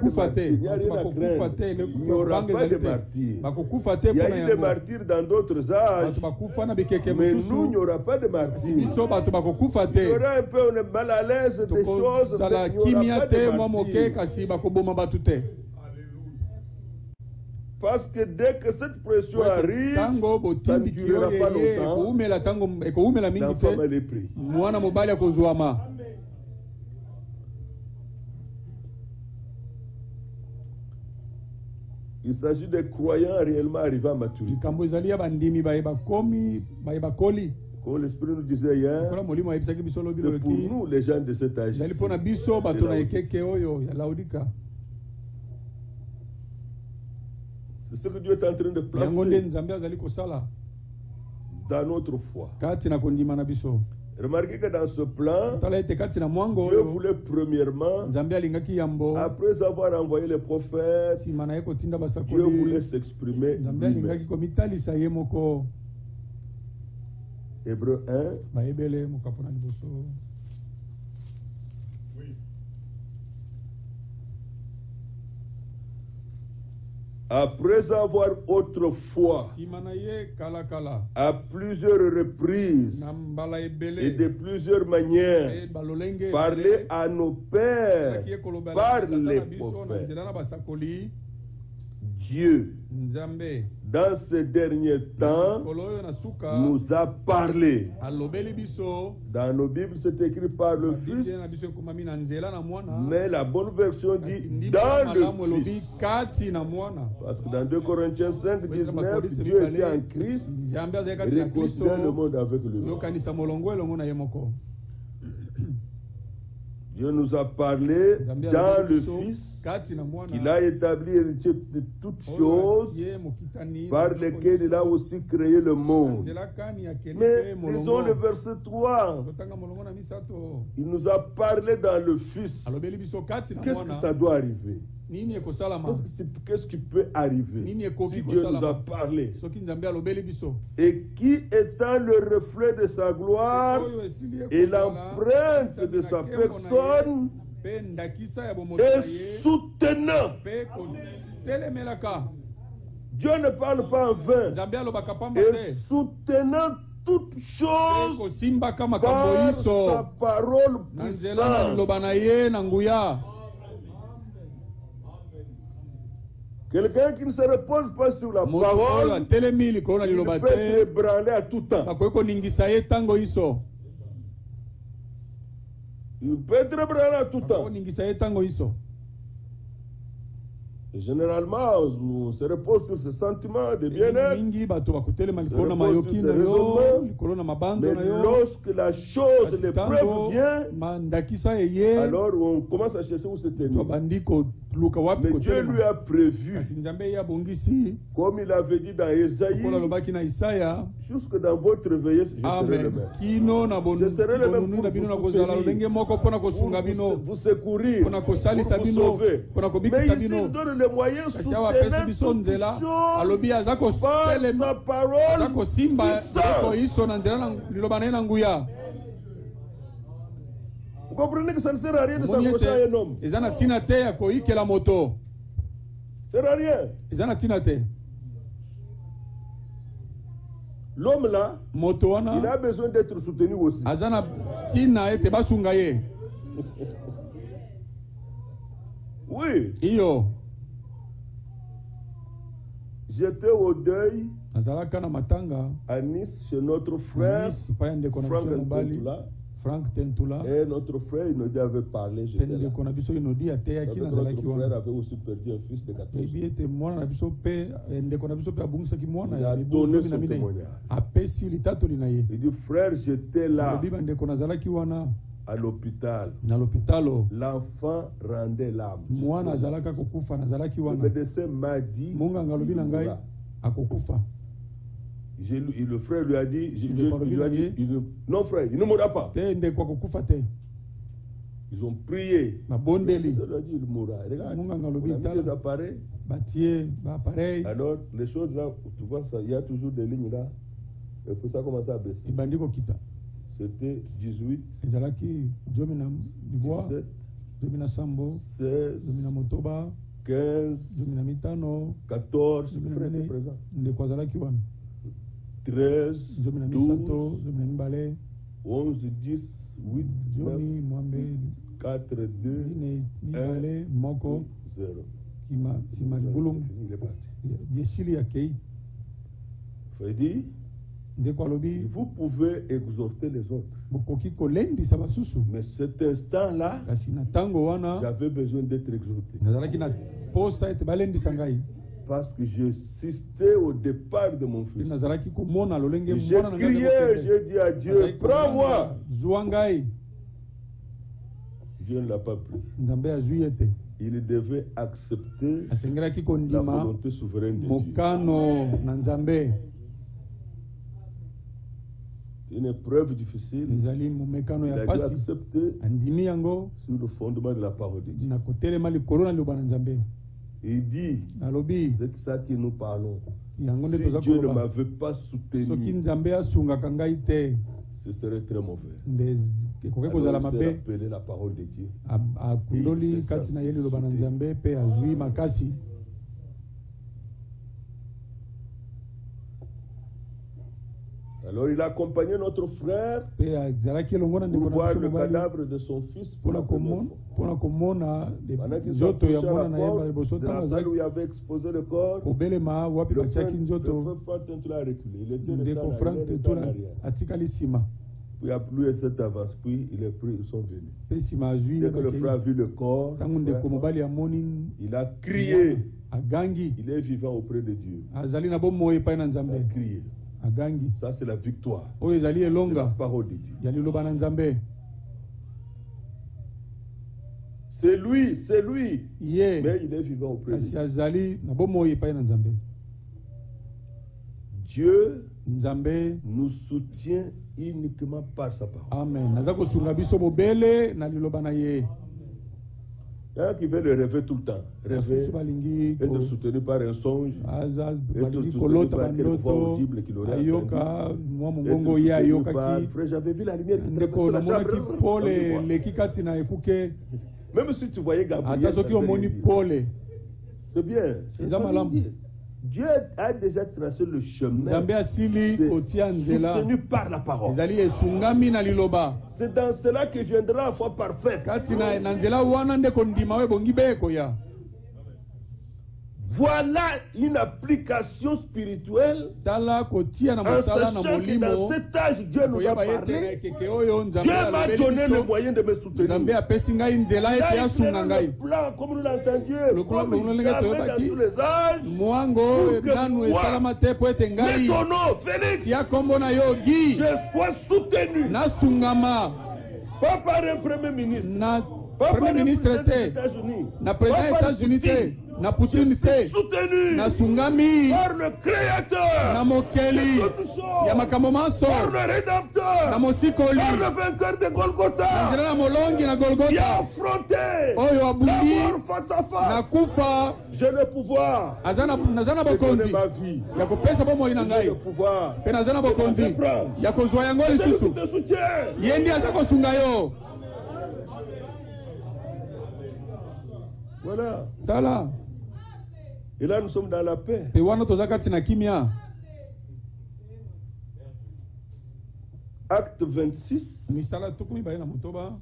de martyrs. Il y a eu des martyrs dans d'autres âges, mais nous, il n'y aura pas de martyrs. Il y aura un peu on est mal à l'aise des choses, mais il n'y aura pas de martyrs. Parce que dès que cette pression arrive, ça ne durera pas longtemps. La femme, elle est prise. Il s'agit des croyants réellement arrivés à maturité. Comme l'Esprit nous disait hier, c'est pour nous les gens de cet âge. C'est ce que Dieu est en train de placer dans notre foi. Remarquez que dans ce plan, Dieu voulait premièrement, après avoir envoyé les prophètes, Dieu voulait s'exprimer lui-même. Hébreux 1. Après avoir autrefois, à plusieurs reprises et de plusieurs manières, parlé à nos pères par les prophètes, Dieu, dans ces derniers temps, nous a parlé. Dans nos Bibles, c'est écrit par le Fils, mais la bonne version dit dans le Fils. Parce que dans 2 Corinthiens 5, 19, Dieu était en Christ, réconciliant le monde avec lui. Dieu nous a parlé dans le Fils, qu'il a établi héritier de toutes choses, par lesquelles il a aussi créé le monde. Mais lisons le verset 3. Il nous a parlé dans le Fils. Qu'est-ce que ça doit arriver? Qu'est-ce qui peut arriver si Dieu nous a parlé? Et qui étant le reflet de sa gloire et l'empreinte de sa personne et soutenant. Dieu ne parle pas en vain. Et soutenant toutes choses par sa parole puissante. Quelqu'un qui ne se repose pas sur la parole, il peut être ébranlé à tout temps. Il peut être ébranlé à tout temps. Et généralement, on se repose sur ce sentiment de bien-être, mais lorsque la chose, l'épreuve vient, alors on commence à chercher où se tenir. Mais Dieu lui a prévu, comme il avait dit dans Ésaïe, jusque dans votre veillée, je serai le même. Je serai le même pour vous secourir, pour vous sauver. Mais ici, il donne les moyens soutenir toutes choses par sa parole puissante. Vous comprenez que ça ne sert à rien de s'accrocher à un homme. Ça ne sert à rien. L'homme là, il a besoin d'être soutenu aussi. Oui. J'étais au deuil à Nice chez notre frère Franck Tentula. Et notre frère Inodi avait parlé. Notre frère avait aussi perdu un fils de 14 ans. Il a donné son témoignage. Il dit, frère, j'étais là à l'hôpital. L'enfant rendait l'âme. Le médecin m'a dit, le frère lui a dit, non frère, il ne mourra pas. Ils ont prié. Il lui a dit, il mourra. Regarde, on a mis les appareils. Alors, les choses là, tu vois, il y a toujours des lignes là. Et puis ça a commencé à baisser. ibandiko kita. C'était 18, Ezalaki zomi na liboa, 17, zomi na sambo, 16, zomi na motoba, 15, zomi na mitano, 14, zomi le na frère était mine, présent. ndeko azalaki wana. 13, Zomi na 12, misato, zomi na mibale, 11, 10, 8, 9, zomi mwambe, 4, 2, ine mibale, moko, 0. kima sima libulum, Il est parti. yesili ya kei. Il dit, Ndeko alobi, vous pouvez exhorter les autres. bokoki kolendisa basusu. Mais cet instant-là, Kasi na tango wana, j'avais besoin d'être exhorté. nazalaki na posa ete balendisa ngai. Parce que j'assistais au départ de mon fils. Nazalaki komona lolenge J'ai mwana na ngai crié, azokende. j'ai dit à Dieu, Nazalaki prends-moi. komona, zwa ngai. Dieu ne l'a pas pris. Nzambe azwi ete. Il devait accepter Asengelaki la kondima volonté souveraine de Dieu. mokano na Nzambe. C'est une épreuve difficile. Ezali momekano Il ya a dû pasi. accepter Andimi yango sur le fondement de la parole de Dieu. na kotelema likolo na liloba na Nzambe. Il dit, Alobi c'est de ça que nous parlons. yango nde Si toza Dieu ne koloba. m'avait pas Soki soutenu, Nzambe asungaka ngai te, ce serait très mauvais. nde ekoki Alors, kozala il s'est mabe. rappelé la parole de Dieu. Akundoli Oui, c'est kati ça. na ye liloba na Nzambe pe azwi makasi. Alors il a accompagné notre frère Pe azalaki elongo na pour ndeko na voir biso le mobali cadavre de son fils pour la première fois. mpona komona Pendant qu'ils nzoto ya s'approchaient à mwana la na ye porte liboso de ntango la salle où azalaki il avait exposé le corps, kobelema wapi le frère batiaki nzoto Fantin a reculé. Il était resté en ndeko arrière, frank resté en tetola arrière. atikali nsima Puis après cette avance, puis il est pris, ils sont venus. mpe nsima azwi Dès que le frère a bakei vu le corps, ntango ndeko mobali amoni il a crié. agangi Il est vivant auprès de Dieu. azali na bomoi epai na Il a Nzambe crié. agangi Ça, c'est la victoire. oyo ezali C'est la elonga parole de Dieu. ya liloba na Nzambe. C'est lui. Ye Mais il est vivant auprès de kasi Dieu. azali na bomoi epai na Nzambe. Dieu Nzambe nous soutient uniquement par sa parole. amen naza kosunga biso bobele na liloba na ye. Il y en a qui veulent le rêver tout le temps. Rêver, Basusu balingi être soutenu par un songe, aza être balingi soutenu kolota par quelque voix bandoto audible qu'il aurait ayoka entendu. mwa Être mongongo ye soutenu par, ayokaki frère, j'avais vu la lumière qui ndeko traversait la namonaki chambre. pole Comme leki kati na ekuke toi. Même si tu voyais Gabriel, ata soki ça veut omoni rien dire. pole C'est bien. Eza Ça veut malamu. dire. Dieu a déjà tracé le chemin. Nzambe asili C'est kotia nzela soutenu par la parole. ezali esungami na liloba C'est dans cela que viendra la foi parfaite. kati na nzela wana nde kondima oyo ebongi be ekoya. Voilà une application spirituelle. Tala kotia na En mosala na sachant que dans molimo cet âge, Dieu nous a koyeba ete na parlé. ekeke oyo Nzambe Dieu m'a alobeli donné le biso moyen de me soutenir. Nzambe apesi ngai nzela Il ete a asunga éclairé ngai le plan, comme nous l'entendions, Le plan, comme le jamais plan, dans tous les âges. mwango Pour que nanu moi, esalama te po ete Mais ngai ton nom, Félix, tia kombo na yo Gi je sois soutenu. nasungama Pas par un premier ministre. na Pas par premier un ministre président des te États-Unis. na président Pas ya par États-Unis te Poutine. na Poutine te Soutenu nasungami par le Créateur. na mokeli de toutes choses. ya makambo manso Par le Rédempteur. na mosikoli Par le vainqueur de na Golgotha. nzela na molongi na Qui a Golgotha affronté oyo la abundi mort face à face. na kufa J'ai le pouvoir naza na de donner bokonzi ma vie. ya kopesa bomoi na J'ai ngai le pouvoir mpe naza na bokonzi ya kozwa yango de lisusu te soutien. ye ndi aza kosunga yo. Voilà. Tala Et là, nous sommes dans la paix. mpe wana toza kati na kimia. Acte 26. misala tuku mibale na motoba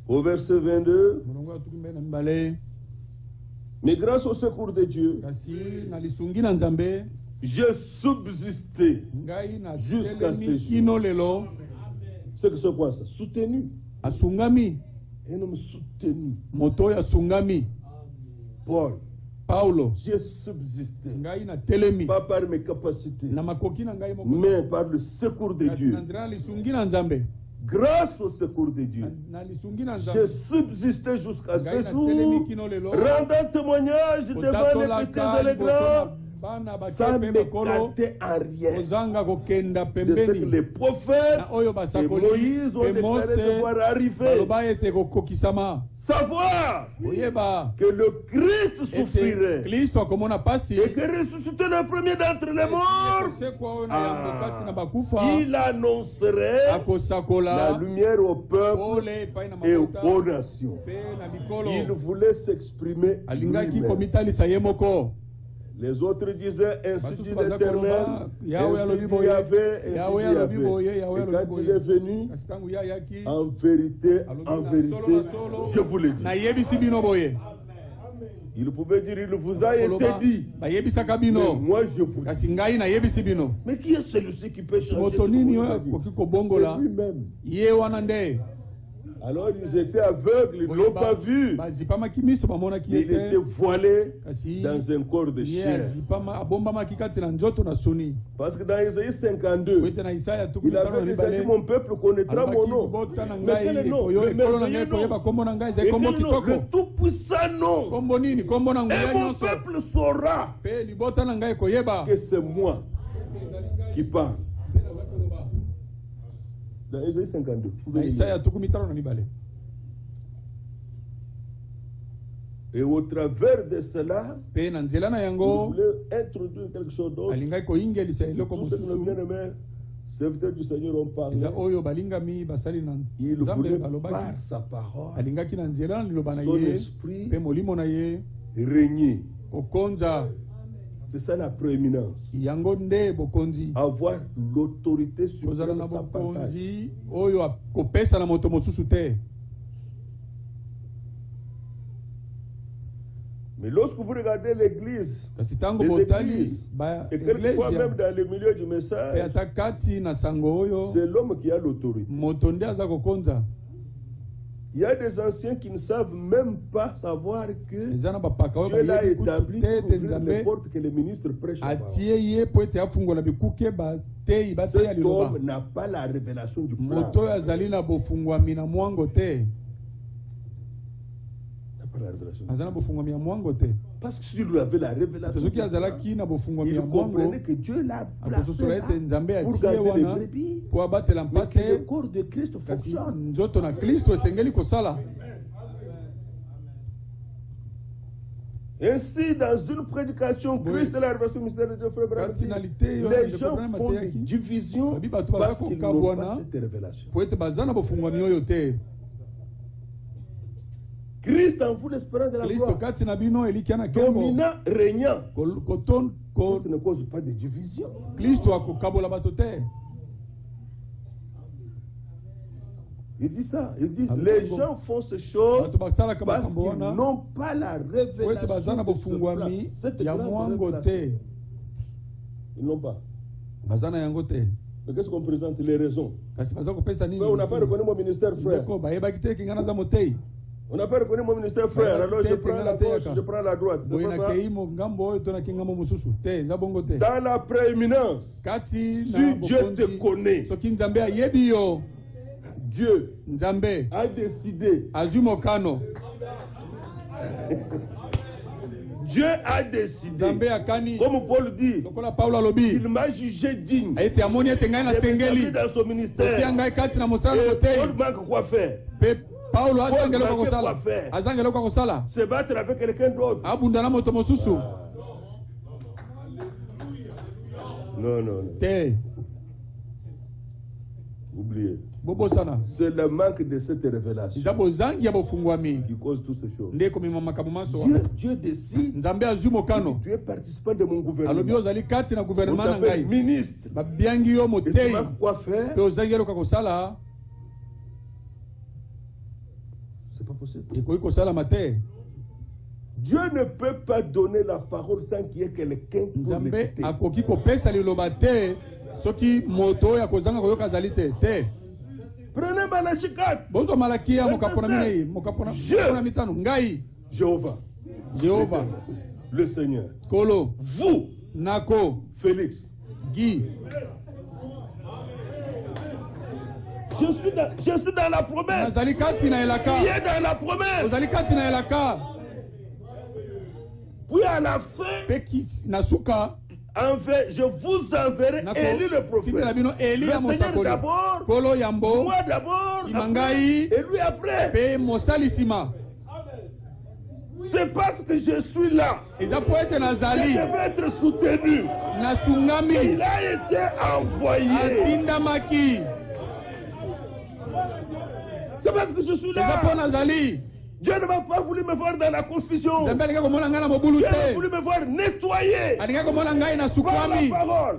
Au verset 22. molongo ya tuku mibale na mibale. Mais grâce au secours de Dieu, kasi na lisungi na Nzambe j'ai subsisté. ngai na Jusqu'à ce telemi jour. kino lelo C'est que c'est quoi ça? Soutenu. asungami Un homme soutenu. moto oyo asungami. Paul. Paulo J'ai subsisté. ngai na telemi Pas par mes capacités, na makoki na ngai moko mais par le secours de kasi Dieu. na nzela na lisungi na Nzambe Grâce au secours de Dieu, na lisungi na j'ai Nzambe subsisté jusqu'à ngai ce na jour, telemi kino lelo rendant témoignage devant les petits et les grands, sans m'écarter en rien de ce que les prophètes et Moïse ont déclaré devoir arriver. Savoir que le Christ souffrirait et que ressuscité le premier d'entre les morts, il annoncerait la lumière au peuple et aux nations. Il voulait s'exprimer lui-même. Les autres disaient ainsi dit l'Éternel, ainsi dit Yahvé, ainsi dit Yahvé. Et quand il est venu, en vérité, je vous le dis. Il pouvait dire, il vous a été dit. Mais moi je vous dis. Mais qui est celui-ci qui peut changer ce que c'est lui-même. Alors ils étaient aveugles, ils ne l'ont pas vu. Il était voilé dans un corps de chair. Parce que dans Isaïe 52, il avait déjà dit mon peuple connaîtra mon nom. Mais quel est le nom? Le merveilleux nom. Et quel est le nom? Le tout-puissant nom. Et mon peuple saura que c'est moi qui parle. Dans Isaïe 52. Et au travers de cela, vous voulez introduire quelque chose d'autre. Tous ceux qui nous bien-aimés, serviteurs du Seigneur ont parlé. Il voulait par sa parole, son esprit régner. C'est ça la prééminence. Avoir l'autorité sur sa partage. Mais lorsque vous regardez l'église, et quelquefois même dans le milieu du message, c'est l'homme qui a l'autorité. Il y a des anciens qui ne savent même pas savoir que Dieu l'a établi pour ouvrir les portes que les ministres prêchent. Cet homme n'a pas la révélation du plan. Parce que s'il avait la révélation, il comprenait que Dieu l'a placé là pour garder les brebis, mais que le corps de Christ fonctionne. Ainsi, dans une prédication, Christ est la révélation du mystère de Dieu, frère Branham, les gens font des divisions parce qu'ils n'ont pas cette révélation. Christ en vous l'espérance de la gloire. Dominant, régnant. Christ ne cause pas de division. Il dit ça. Il dit les gens font ces choses parce qu'ils n'ont pas la révélation de ce plan. Cette grande révélation. Ils n'ont pas. Mais qu'est-ce qu'on présente? Les raisons. On n'a pas reconnu mon ministère, frère. On n'a pas reconnu mon ministère, frère. Alors je prends la gauche, je prends la droite. Dans la prééminence, si Dieu te connaît, Dieu a décidé. Dieu a décidé, comme Paul dit, il m'a jugé digne. Il dans son ministère. Et Paul manque quoi faire? Se battre avec quelqu'un d'autre. Non. Oubliez. C'est le manque de cette révélation qui cause toutes ces choses. Dieu décide que tu es participant de mon gouvernement. On t'appelle ministre. Et tu manques quoi faire? C'est pas possible. Dieu ne peut pas donner la parole sans qu'il y ait quelqu'un pour l'écouter. Prenez Malachikat. Jéhovah, le Seigneur. Vous, Félix, Guy. Je suis dans la promesse. Qui est dans la promesse. Puis à la fin, je vous enverrai Élie le prophète. Le Seigneur d'abord, moi d'abord, et lui après. C'est parce que je suis là. Je devais être soutenu. Il a été envoyé. C'est parce que je suis là. Dieu ne m'a pas voulu me voir dans la confusion. Dieu a voulu me voir nettoyer par la parole.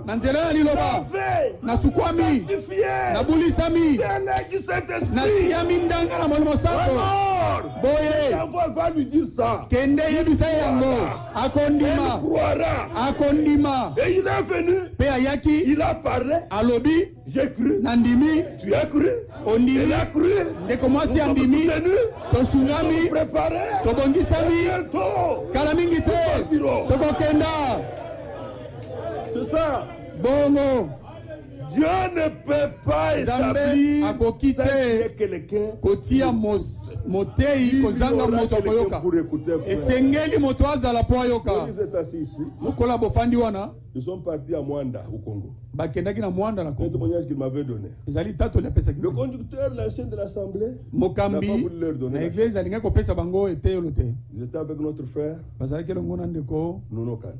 Saint-Esprit va lui dire ça. Il croira. Et il est venu. Il a parlé. J'ai cru. Tu as cru. Il a cru. Nous sommes soutenus. Préparé. C'est ça. Dieu ne peut pas établir quelqu'un pour écouter. Ils sont partis à Mwanda au Congo. Le témoignage qu'il m'avait donné. Le conducteur, l'ancien de l'assemblée, n'a pas voulu leur donner. Ils étaient avec notre frère Nono Kanda.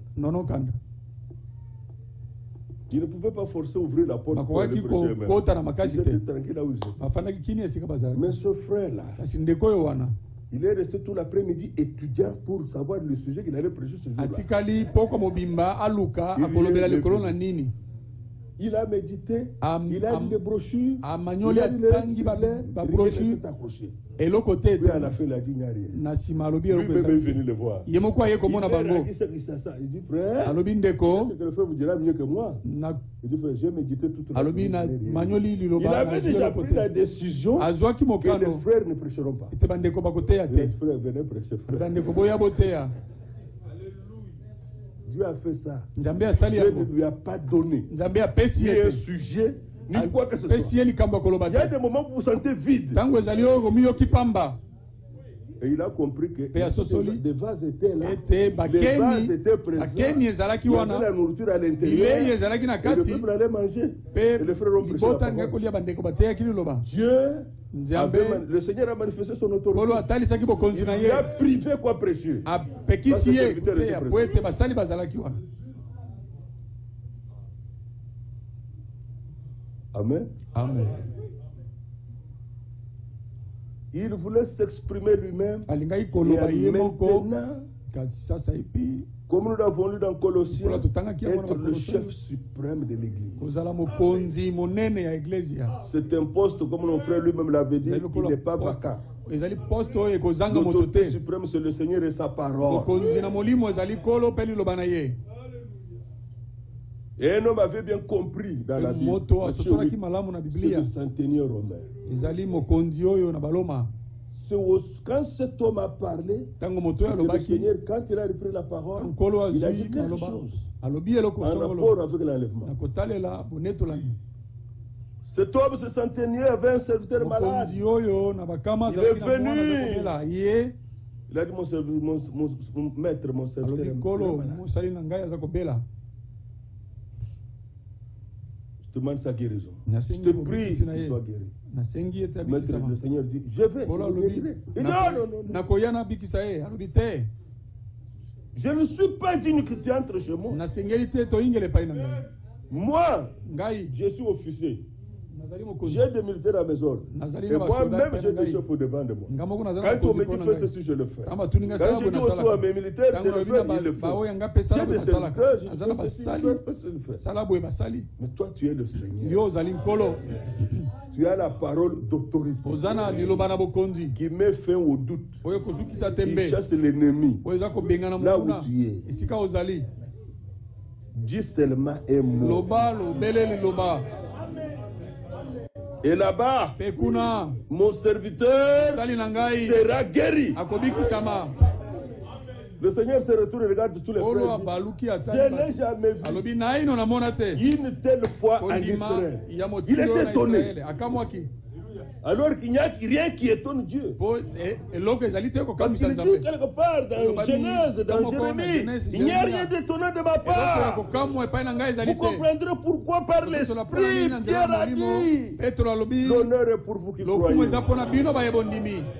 Ils ne pouvaient pas forcer à ouvrir la porte pour aller prêcher eux-mêmes. Ils étaient tranquilles là où ils étaient. Mais ce frère-là, il est resté tout l'après-midi étudiant pour savoir le sujet qu'il allait prêcher ce jour-là. Il a médité, il a lu des brochures, il a lu les brochures, et l'autre côté, à la fin, il a dit rien. Lui-même est venu le voir. Il dit, frère, le frère vous dira mieux que moi. Il dit, frère, j'ai médité toute la journée. Il avait déjà pris la décision que les frères ne prêcheront pas. Les frères venaient prêcher, frère. Dieu a fait ça. Dieu ne lui a pas donné ni un sujet, ni quoi que ce soit. Il y a des moments où vous vous sentez vide. Et il a compris que des vases étaient là. Les vases étaient présents. Il y avait la nourriture à l'intérieur. Et le peuple allait manger. Et les frères ont prêché la parole. Le Seigneur a manifesté son autorité. Il a privé quoi précieux. Amen. Amen. Il voulait s'exprimer lui-même. Et maintenant, comme nous l'avons lu dans Colossiens, être le chef suprême de l'Église. C'est un poste, comme mon frère lui-même l'avait dit, qui n'est pas vacant. L'autorité suprême, c'est le Seigneur et sa parole. Et un homme avait bien compris dans la Bible. C'est le centenier romain. Quand cet homme a parlé, le Seigneur, quand il a repris la parole, il a dit quelque chose en rapport avec l'enlèvement. Cet homme, ce centenier, avait un serviteur malade. Il est venu. Il a dit, mon maître, mon serviteur est malade. Je demande sa guérison. Je te prie qu'il soit guéri. Maître, le Seigneur dit, je vais, je le guérirai. Il dit, non. Je ne suis pas digne que tu entres chez moi. Moi, je suis officier. J'ai des militaires à mes ordres. Et moi-même, j'ai des chefs au devant de moi. Quand on me dit fais ceci, je le fais. Quand je dis aussi à mes militaires de le faire, ils le font. J'ai des serviteurs, je fais ceci, je fais ceci. Mais toi, tu es le Seigneur. Tu as la parole d'autorité qui met fin au doute, qui chasse l'ennemi là où tu es. Dis seulement un mot. Et là-bas, mon serviteur sera guéri. Le Seigneur se retourne et regarde tous les frères. Je n'ai jamais vu une telle foi en Israël. Il est étonné. Alors qu'il n'y a rien qui étonne Dieu. Parce qu'il dit quelque part dans Genèse, dans Jérémie, il n'y a rien d'étonnant de ma part. Vous comprendrez pourquoi par l'Esprit, Pierre a dit, l'honneur est pour vous qui croyez.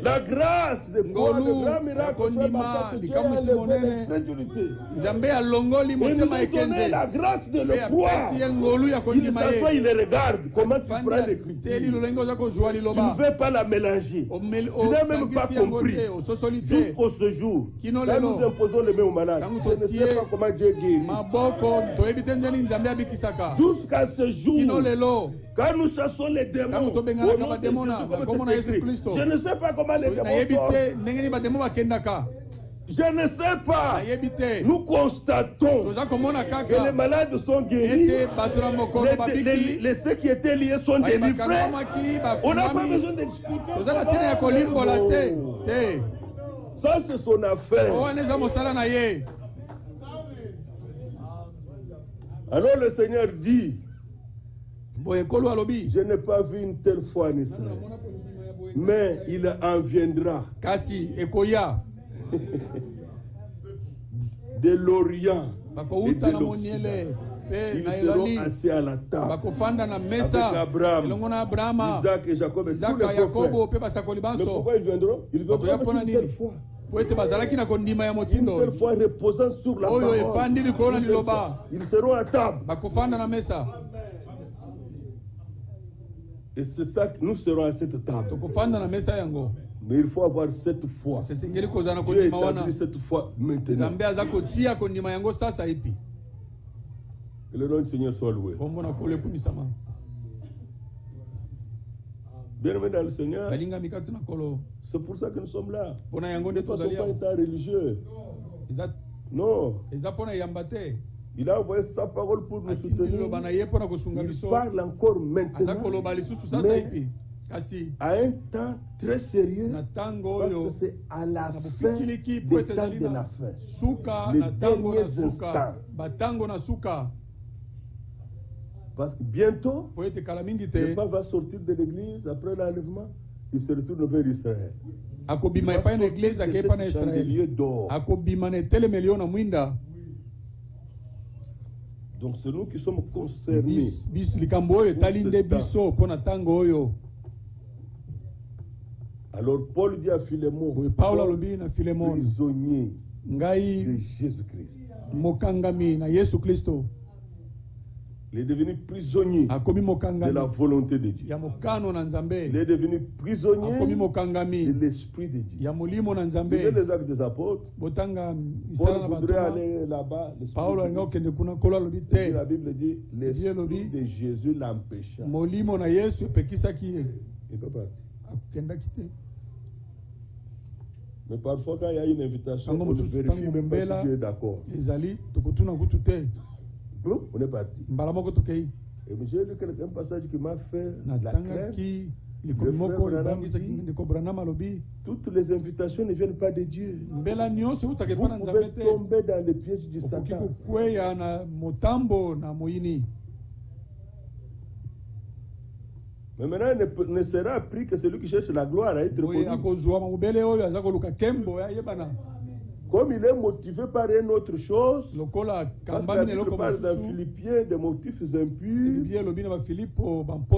La grâce de Paul, le grand miracle, Dieu a enlevé l'incrédulité. Il nous a donné la grâce de le croire. Il s'assoit, il les regarde. Comment tu prends l'écriture? Tu ne veux pas la mélanger. Tu n'as même pas compris. Jusqu'au ce jour, quand nous imposons les mains aux malades, je ne sais pas comment Dieu guérit. Jusqu'à ce jour, quand nous chassons les démons, au nom de Jésus, comme c'est écrit, je ne sais pas comment les démons sortent. Je ne sais pas. Nous constatons que les malades sont guéris. Ceux qui étaient liés sont délivrés. On n'a pas besoin d'expliquer. Ça, c'est son affaire. Alors le Seigneur dit, je n'ai pas vu une telle foi en Israël. Mais il en viendra. De l'Orient et de l'Occident. Ils seront assis à la table avec Abraham, Isaac et Jacob et tous les prophètes. Mais pourquoi ils viendront? Ils viendront avec une telle foi. Une telle foi reposant sur la parole. Ils seront à table. Et c'est ça que nous serons à cette table. Mais il faut avoir cette foi. Dieu établit cette foi maintenant. Que le nom du Seigneur soit loué. Bien-aimés dans le Seigneur, c'est pour ça que nous sommes là. Nous ne sommes pas un état religieux. Non. Il a envoyé sa parole pour nous soutenir. Il parle encore maintenant. Mais à un temps très sérieux, parce que c'est à la fin des temps de la fin. Les derniers instants. Parce que bientôt, le pape va sortir de l'église après l'enlèvement, il se retourne vers Israël. Il va sortir de ce chandelier d'or. Donc c'est nous qui sommes concernés. Alors Paul dit à Philémon, prisonnier de Jésus-Christ. Il est devenu prisonnier de la volonté de Dieu. Il est devenu prisonnier de l'Esprit de Dieu. Lisez les Actes des Apôtres. Paul voudrait aller là-bas. La Bible dit l'Esprit de Jésus l'empêcha. Il peut partir. Mais parfois, quand il y a une invitation, on vérifie même pas si Dieu est d'accord. On est parti. Et j'ai lu un passage qui m'a fait la crainte. Toutes les invitations ne viennent pas de Dieu. Vous pouvez tomber dans les pièges du Satan. Mais maintenant, ne sera appris que celui qui cherche la gloire à être connu. Comme il est motivé par une autre chose, parce que la Bible parle dans Philippiens des motifs impurs,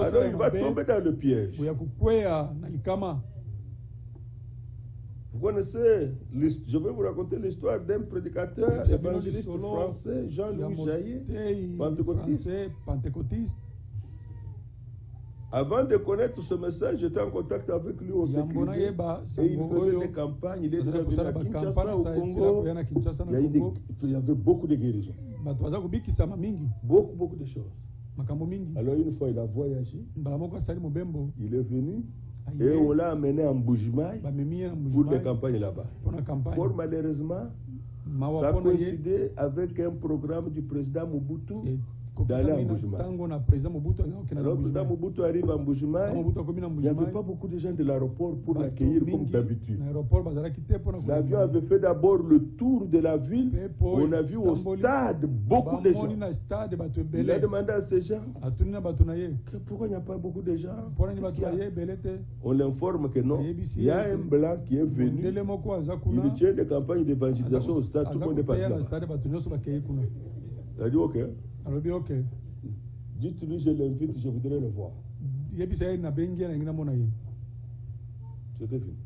alors il va tomber dans le piège. Vous connaissez, je vais vous raconter l'histoire d'un prédicateur évangéliste français, Jean-Louis Jaillet, pentecôtiste. Avant de connaître ce message, j'étais en contact avec lui au sécurité. Et il faisait des campagnes. Il est déjà venu à Kinshasa, au Congo. Il y avait beaucoup de guérisons. Beaucoup de choses. Alors une fois, il a voyagé. Il est venu. Et on l'a amené en Mbujimaï pour des campagnes là-bas. Fort malheureusement, Ça coïncidait avec un programme du président Mobutu d'aller à Mbuji-Mayi. Alors, le président Mobutu arrive à Mbuji-Mayi. Il n'y avait pas beaucoup de gens de l'aéroport pour l'accueillir comme d'habitude. L'avion avait fait d'abord le tour de la ville. On a vu au stade beaucoup de gens. Il a demandé à ces gens pourquoi il n'y a pas beaucoup de gens. On l'informe que non. Il y a un blanc qui est venu. Il tient des campagnes d'évangélisation au stade. Tout le monde est parti là-bas. Il a dit ok. Dites-lui, je l'invite, je voudrais le voir. C'était fini.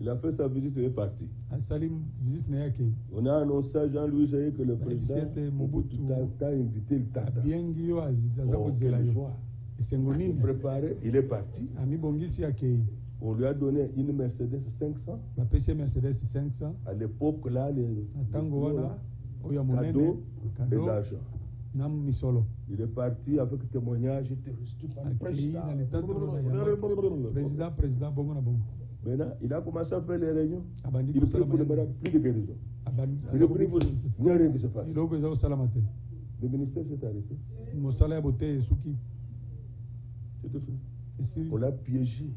Il a fait sa visite et est parti. On a annoncé à Jean-Louis Jaye que le président Mobutu t'a invité le Tata. Oh, quelle joie. Il s'est préparé, il est parti. On lui a donné une Mercedes 500. À l'époque, là, les cadeaux et l'argent. Il est parti avec témoignage. Il était reçu par le président. Maintenant, il a commencé à faire les réunions. Il prie pour le malade, plus de guérison. Il prie pour il n'y a rien qui se passe. Le ministère s'est arrêté. C'était fini. On l'a piégé.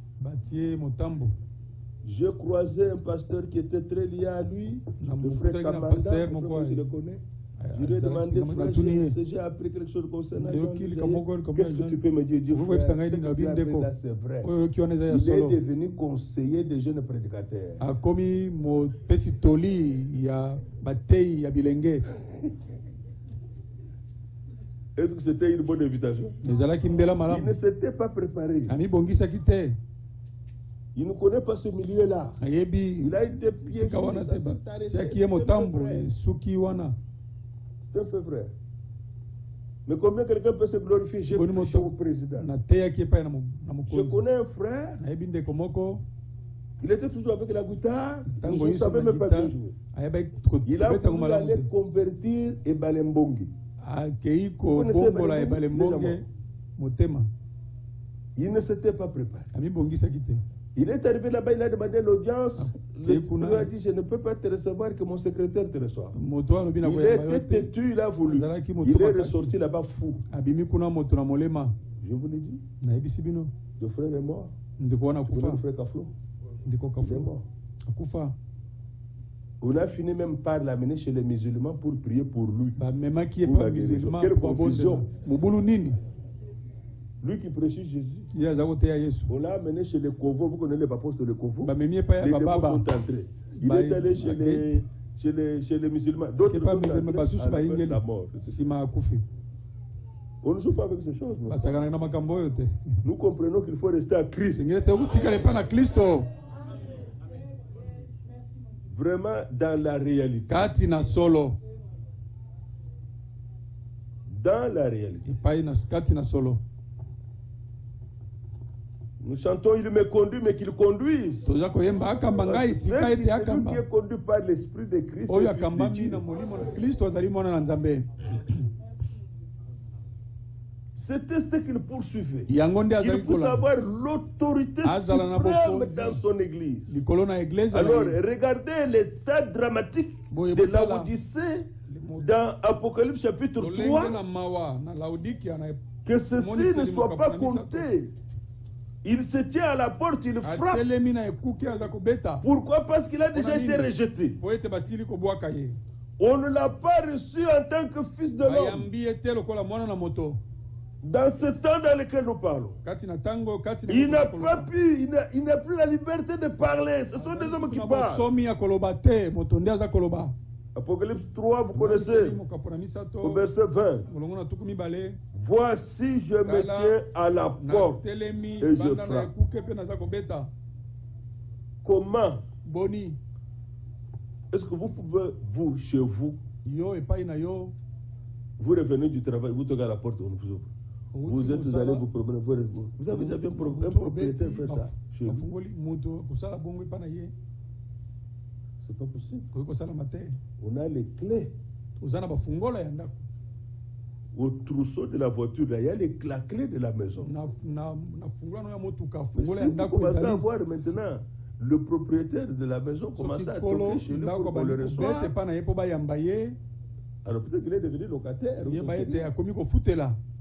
J'ai croisé un pasteur qui était très lié à lui, le frère Kamanda, je le connais. Je lui ai demandé, frère, j'ai appris quelque chose concernant Jean-Louis. Qu'est-ce que tu peux me dire? Là, c'est vrai. Il est devenu conseiller des jeunes prédicateurs. Est-ce que c'était une bonne invitation? Il ne s'était pas préparé. Il ne connaît pas ce milieu-là. Il a été piégé. C'est un fait vrai. Mais combien quelqu'un peut se glorifier? J'ai prêché au président. Je connais un frère. Il était toujours avec la guitare. Il ne savait même pas bien jouer. Il a voulu aller convertir Ebalembongi. Il ne s'était pas préparé. Il est arrivé là-bas, il a demandé l'audience. Il a dit, je ne peux pas te recevoir, que mon secrétaire te reçoive. Il était têtu, il a voulu. Il est ressorti là-bas fou. Je vous l'ai dit. Le frère est mort. Le frère Kaflo. Il est mort. On a fini même par l'amener chez les musulmans pour prier pour lui. Quelle confusion. Lui qui prêchait Jésus. On l'a amené chez les Kovo. Vous connaissez les apôtres de Kovo. Les démons sont entrés. Il est allé chez les musulmans. D'autres sont entrés. La mort. On ne joue pas avec ces choses. Nous comprenons qu'il faut rester à Christ. Vraiment dans la réalité. Dans la réalité. Nous chantons, il me conduit, mais qu'il conduise. C'est celui qui est conduit par l'Esprit de Christ. C'était ce qu'il poursuivait. Il puisse avoir l'autorité suprême dans son église. Alors, regardez l'état dramatique de la Odyssée dans Apocalypse chapitre 3. Que ceci ne soit pas compté. Il se tient à la porte, il frappe. Pourquoi? Parce qu'il a déjà été rejeté. On ne l'a pas reçu en tant que fils de l'homme. Dans ce temps dans lequel nous parlons, il n'a pas pu, il n'a plus la liberté de parler. Ce sont des hommes qui parlent. Apocalypse 3, vous connaissez, au verset 20. Voici, je me tiens à la porte et je frappe. Comment est-ce que vous pouvez, vous, chez vous, vous revenez du travail, vous toquez à la porte, on vous ouvre. Vous êtes allés vous promener, vous avez déjà un propriétaire fait ça chez vous. C'est pas possible. On a les clés. Au trousseau de la voiture, là, il y a la clé de la maison. Mais si vous commencez à voir maintenant le propriétaire de la maison commençait à toquer chez lui pour qu'on le reçoive. Alors peut-être qu'il est devenu locataire. Ou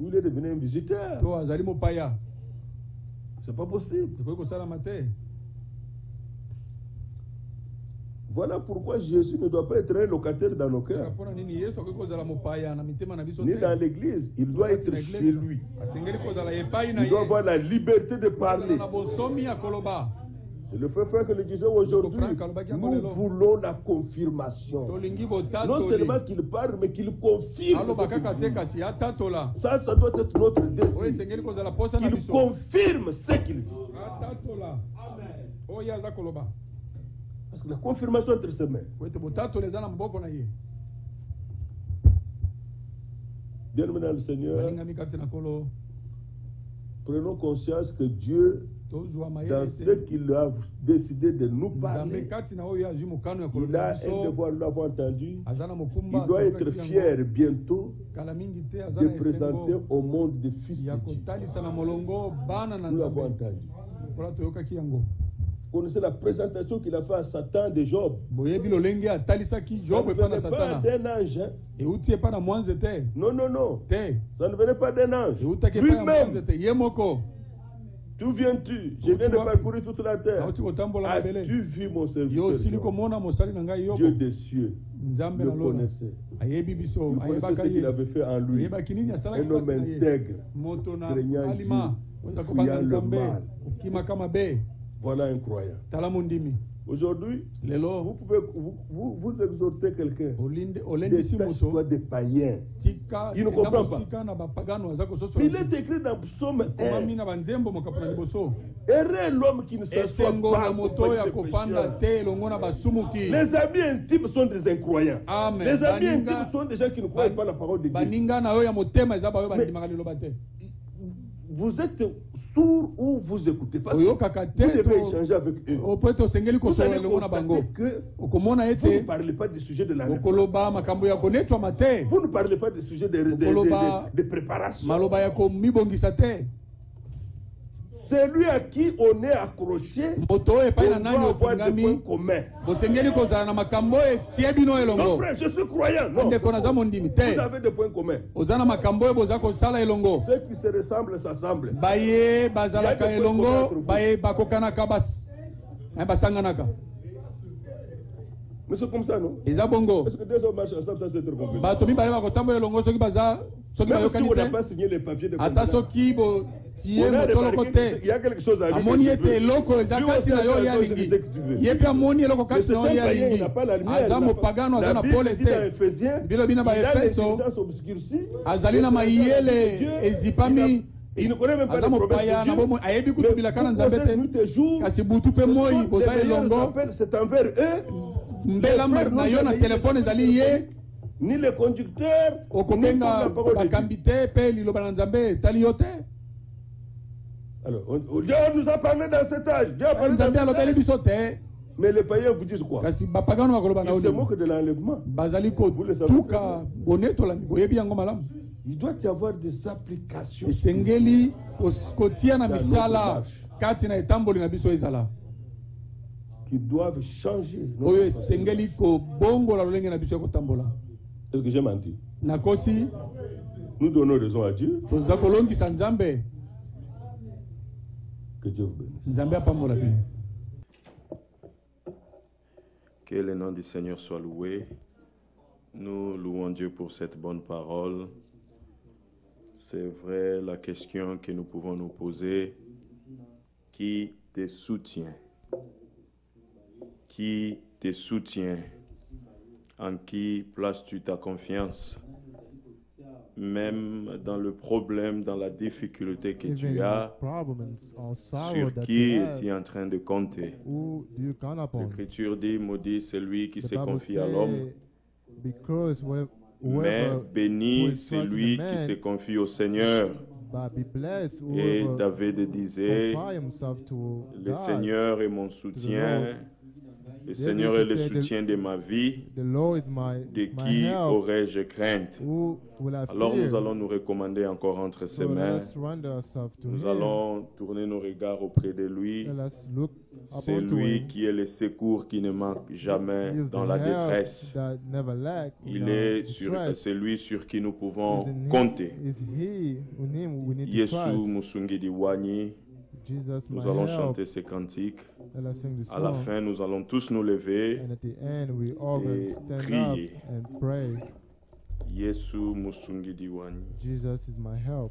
il est devenu un visiteur. C'est pas possible. Voilà pourquoi Jésus ne doit pas être un locataire dans nos cœurs. Ni dans l'église. Il doit être chez lui. Il doit avoir la liberté de parler. C'est le frère que le disait aujourd'hui. Nous voulons la confirmation. Non seulement qu'il parle, mais qu'il confirme. Ça doit être notre désir. Qu'il confirme ce qu'il dit. Parce que la confirmation entre ses mains. Bien-aimés dans le Seigneur, prenons conscience que Dieu, dans ce qu'il a décidé de nous parler, il a un devoir, nous l'avons entendu. Il doit être fier bientôt de présenter au monde des fils de Dieu. Nous l'avons entendu. Vous connaissez la présentation qu'il a fait à Satan de Job. Ça ne venait pas d'un ange. Non, non, non. Ça ne venait pas d'un ange. Lui-même. D'où viens-tu? Je viens de parcourir toute la terre. As-tu vu mon serviteur Job? Dieu des cieux le connaissait. Il connaissait ce qu'il avait fait en lui. Un homme intègre, craignant Dieu, fuyant le mal. Voilà un croyant. Aujourd'hui, vous pouvez vous exhorter quelqu'un. Détache-toi des païens. Il ne comprend pas. Il est écrit dans Psaume 1. Heureux l'homme qui ne s'assoit pas. Les amis intimes sont des incroyants. Les amis intimes sont des gens qui ne croient pas la parole de Dieu. Vous êtes sourd ou vous écoutez pas. Vous devez échanger avec eux. Vous allez constater que vous ne parlez pas du sujet de la réponse. Vous ne parlez pas du sujet de préparation. Celui à qui on est accroché, on doit avoir des points communs. Non frère, je suis croyant. Non. Vous avez des points communs. Ceux qui se ressemblent s'assemblent. Mais c'est comme ça, non? Est-ce que deux hommes marchent ensemble, ça c'est trop compliqué? Même si on n'a pas signé les papiers de convenance, il y a quelque chose à lui. Mais c'est un païen, il n'a pas la lumière. La Bible dit dans Ephésiens, il a l'intelligence obscurcie. Il ne connaît même pas les promesses de Dieu. C'est envers eux. Ni les conducteurs, ni la parole de Dieu. Alors, Dieu nous a parlé dans cet âge. Dieu a parlé dans cet âge. Mais les païens vous disent quoi? Ils se moquent de l'enlèvement. Il doit y avoir des applications qui doivent changer. Est-ce que j'ai menti? Nous donnons raison à Dieu. Que Dieu vous bénisse. Que le nom du Seigneur soit loué. Nous louons Dieu pour cette bonne parole. C'est vrai la question que nous pouvons nous poser. Qui te soutient? Qui te soutient? En qui places-tu ta confiance? Même dans le problème, dans la difficulté que tu as, sur qui es-tu en train de compter? L'Écriture dit, maudit celui qui se confie à l'homme, mais béni celui qui se confie au Seigneur. Et David disait, le Seigneur est mon soutien, Le Seigneur est le soutien de ma vie. The Lord is De my qui help. aurais-je crainte? Who will I Alors fear? nous allons nous recommander encore entre ses So let mains. us surrender ourselves to Nous Him. allons tourner nos regards auprès de lui. Let us look C'est upon to lui Him. qui est le secours qui ne manque jamais He is dans the la help détresse. that never lack in Il our est distress. c'est lui sur qui nous Is pouvons in compter. Is He, in Him we need to Yesu trust. Musungi Diwani. Jesus, my Nous allons help. chanter ces cantiques. Let us sing the À la song. fin, nous allons tous nous lever. And at the end, we all going et to stand prier. up and pray. Yesu Musungi Diwani. Jesus is my help.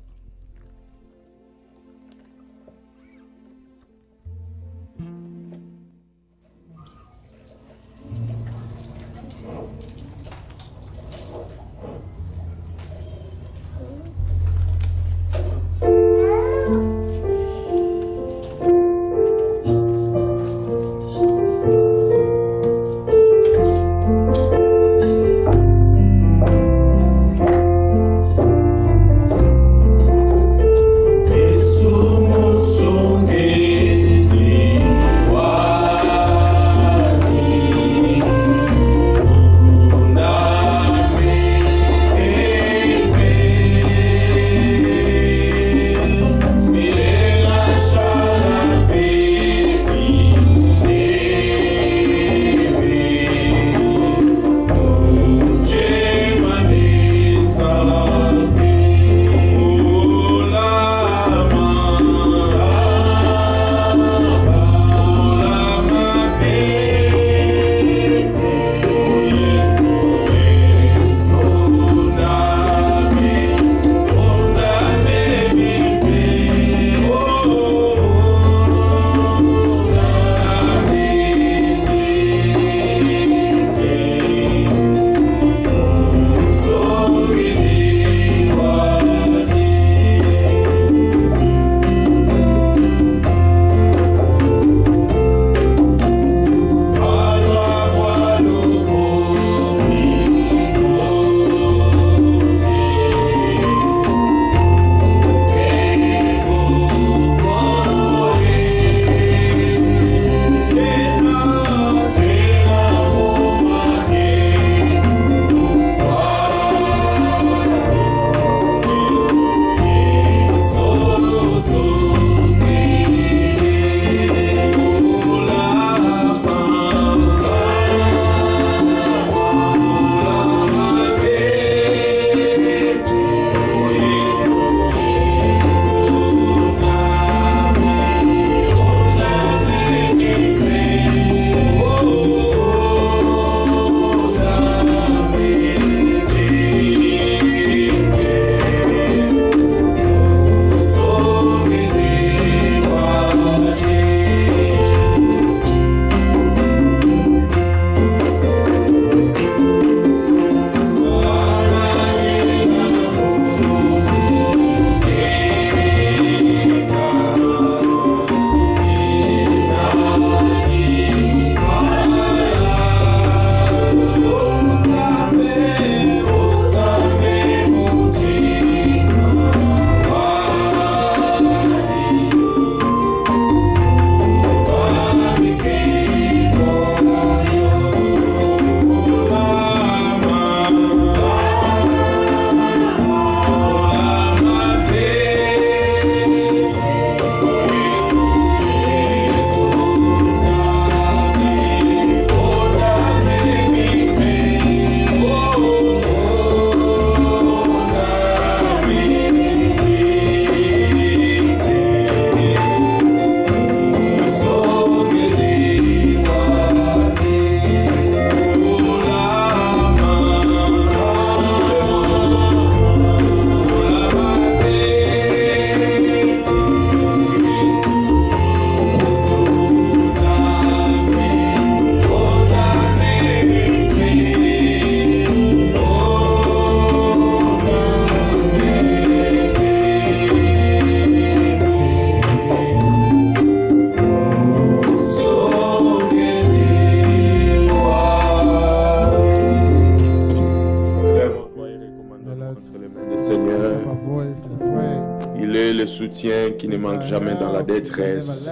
Il est le soutien qui ne manque jamais dans la détresse.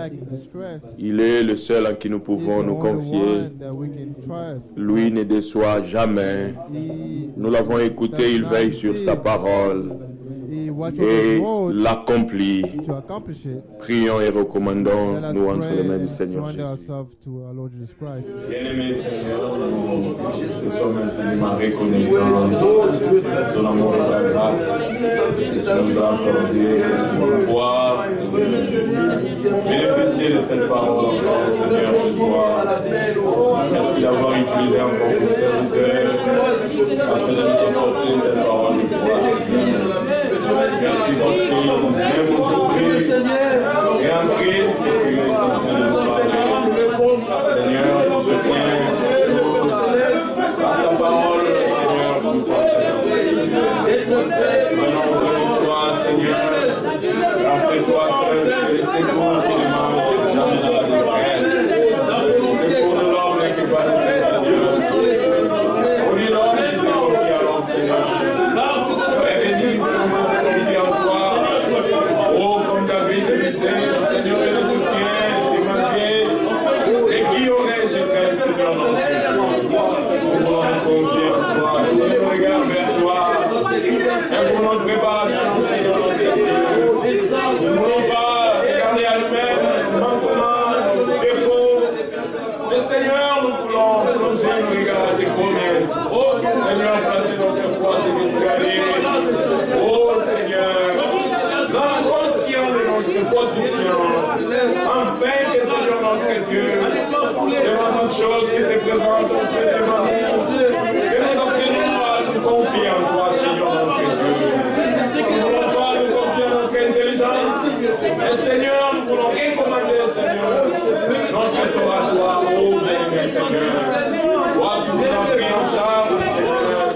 Il est le seul en qui nous pouvons nous confier. Lui ne déçoit jamais. Nous l'avons écouté, il veille sur sa parole et l'accomplit. Prions et recommandons-nous entre les mains du Seigneur Jésus. Bien-aimé Seigneur, nous sommes infiniment reconnaissants de ton amour et de ta grâce. Tu nous as accordé de pouvoir bénéficier de cette parole, Seigneur, ce soir. Merci d'avoir utilisé encore pour serviteur afin de porter cette parole de pouvoir. Merci parce que même aujourd'hui, et en Christ, tu es en train de nous parler. Seigneur, tu soutiens par ta parole, Seigneur, nous sommes toi, Seigneur, après-toi, seul, les secours qui ne manquent jamais dans la détresse. Les secours de l'homme qui va se faire, Seigneur. On est l'homme qui s'est confié à l'homme, Seigneur. Bénis, Seigneur, s'est confié en toi. Oh, comme David le Seigneur, et le soutien, demandé. Et qui aurait jeté, Seigneur, dans le nous voulons nous confier en toi. Nous regardons vers toi. Et pour notre préparation, Seigneur, nous ne voulons pas regarder à nous-mêmes, manquements, défauts. Mais Seigneur, nous voulons plonger nos regards à tes promesses. Seigneur, placer notre foi, c'est que tu as dit. Oh Seigneur, nous conscients de notre position, afin que Seigneur notre Dieu, devant toutes choses qui se présentent auprès de nous, que nous apprenons à nous confier en toi, Seigneur notre Dieu. Nous ne voulons pas nous confier à notre intelligence, mais Seigneur, nous voulons recommander, Seigneur, notre oratoire, oh bien-aimé Seigneur. Toi qui nous as pris en charge, Seigneur,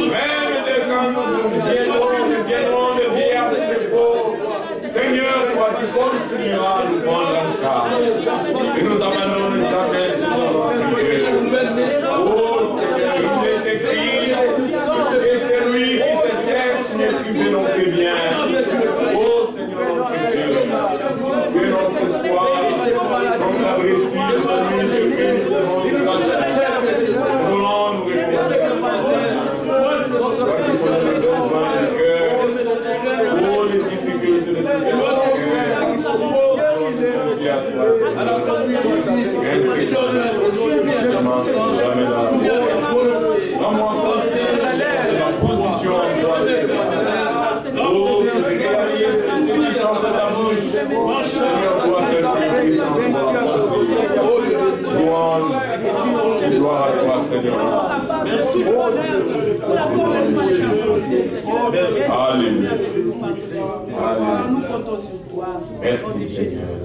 même quand nous viendrons de vieillir à ce défaut, Seigneur, toi tu continueras à nous prendre en charge. Et nous abandonnons jamais, Seigneur notre Dieu. Oh Seigneur, il est écrit que celui qui te cherche n'est plus de non plus bien. Oh Seigneur notre Dieu, que notre espoir, notre abri sur celui de Christ, nous voulons nous répondre. Toi qui connais le besoin du cœur, oh les difficultés de notre cœur. Merci. Alléluia. Merci Seigneur.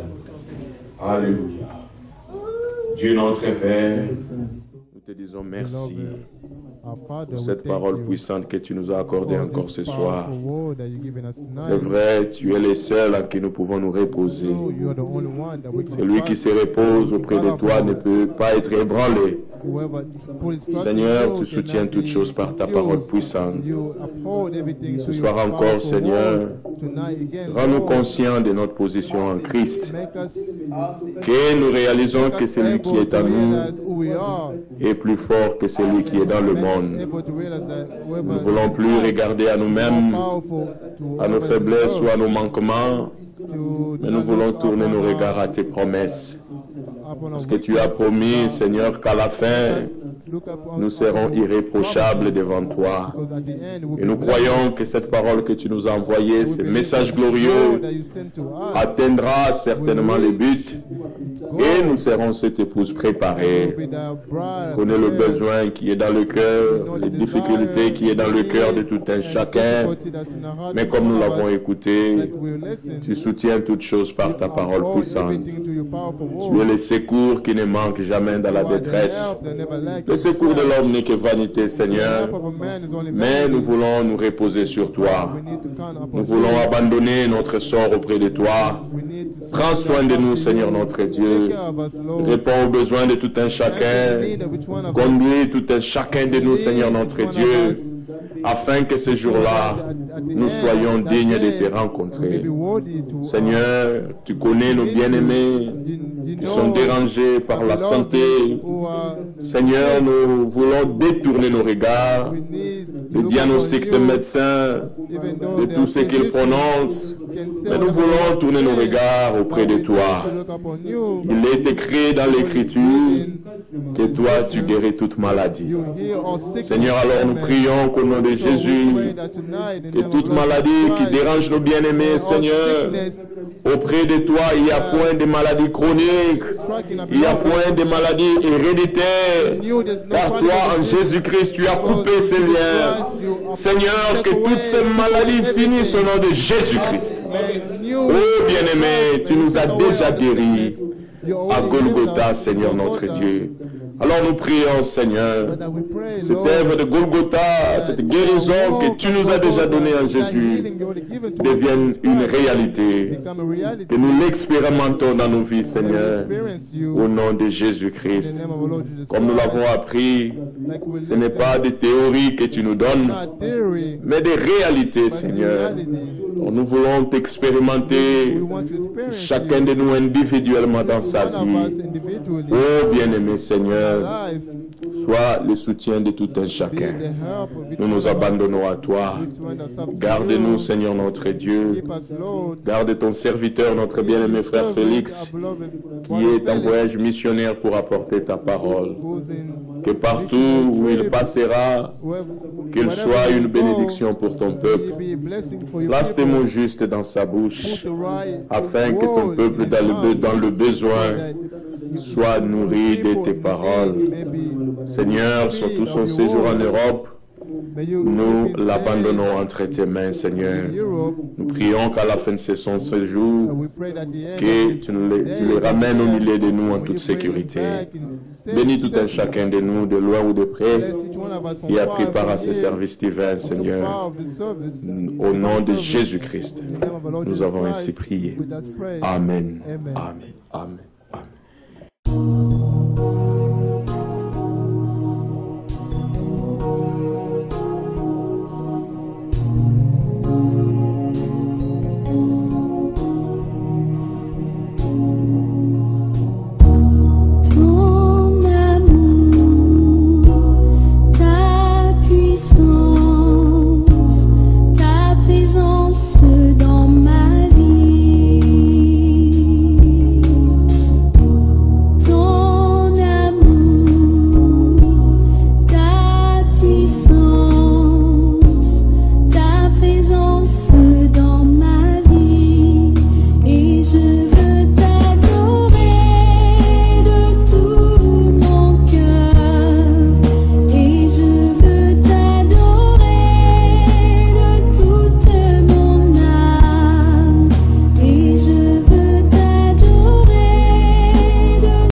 Alléluia. Dieu notre Père, nous te disons merci pour cette parole puissante que tu nous as accordée encore ce soir. C'est vrai, tu es le seul en qui nous pouvons nous reposer. Celui qui se repose auprès de toi ne peut pas être ébranlé. Seigneur, tu soutiens toutes choses par ta parole puissante. Ce soir encore, Seigneur, rends-nous conscients de notre position en Christ. Que nous réalisons que celui qui est en nous est plus fort que celui qui est dans le monde. Nous ne voulons plus regarder à nous-mêmes, à nos faiblesses ou à nos manquements, mais nous voulons tourner nos regards à tes promesses. Parce que tu as promis, Seigneur, qu'à la fin, nous serons irréprochables devant toi. Et nous croyons que cette parole que tu nous as envoyée, ce message glorieux, atteindra certainement les buts. Et nous serons cette épouse préparée. Connais le besoin qui est dans le cœur, les difficultés qui est dans le cœur de tout un chacun. Mais comme nous l'avons écouté, tu soutiens toutes choses par ta parole puissante. Tu es le secours qui ne manque jamais dans la détresse. Le secours de l'homme n'est que vanité, Seigneur. Mais nous voulons nous reposer sur toi. Nous voulons abandonner notre sort auprès de toi. Prends soin de nous, Seigneur notre Dieu. Réponds aux besoins de tout un chacun. Conduis tout un chacun de nous, Seigneur notre Dieu. afin que ce jour-là, nous soyons dignes de te rencontrer. Seigneur, tu connais nos bien-aimés qui sont dérangés par la santé. Seigneur, nous voulons détourner nos regards du diagnostic des médecins, de tout ce qu'ils prononcent, mais nous voulons tourner nos regards auprès de toi. Il est écrit dans l'Écriture que toi, tu guéris toute maladie. Seigneur, alors nous prions qu'au nom de Jésus, que toute maladie qui dérange nos bien-aimés, Seigneur, auprès de toi, il n'y a point de maladie chronique, il n'y a point de maladie héréditaire, car toi, en Jésus-Christ, tu as coupé ces liens. Seigneur, que toutes ces maladies finissent au nom de Jésus-Christ. Oh bien-aimé, tu nous as déjà guéris à Golgotha, Seigneur notre Dieu. Alors nous prions, Seigneur, cette œuvre de Golgotha, cette guérison que tu nous as déjà donnée en Jésus, devienne une réalité, que nous l'expérimentons dans nos vies, Seigneur, au nom de Jésus-Christ. Comme nous l'avons appris, ce n'est pas des théories que tu nous donnes, mais des réalités, Seigneur. Nous voulons t'expérimenter, chacun de nous individuellement dans sa vie. Oh bien-aimé Seigneur, sois le soutien de tout un chacun. Nous nous abandonnons à toi. Garde-nous, Seigneur notre Dieu. Garde ton serviteur, notre bien-aimé frère Félix, qui est en voyage missionnaire pour apporter ta parole. Que partout où il passera, qu'il soit une bénédiction pour ton peuple. Place tes mots justes dans sa bouche, afin que ton peuple dans le besoin soit nourri de tes paroles. Seigneur, surtout son séjour en Europe, nous l'abandonnons entre tes mains, Seigneur. Nous prions qu'à la fin de son séjour, que tu les ramènes au milieu de nous en toute sécurité. Bénis tout un chacun de nous, de loin ou de près, qui a pris part à ce service divin, Seigneur. Au nom de Jésus-Christ, nous avons ainsi prié. Amen. Amen. Amen.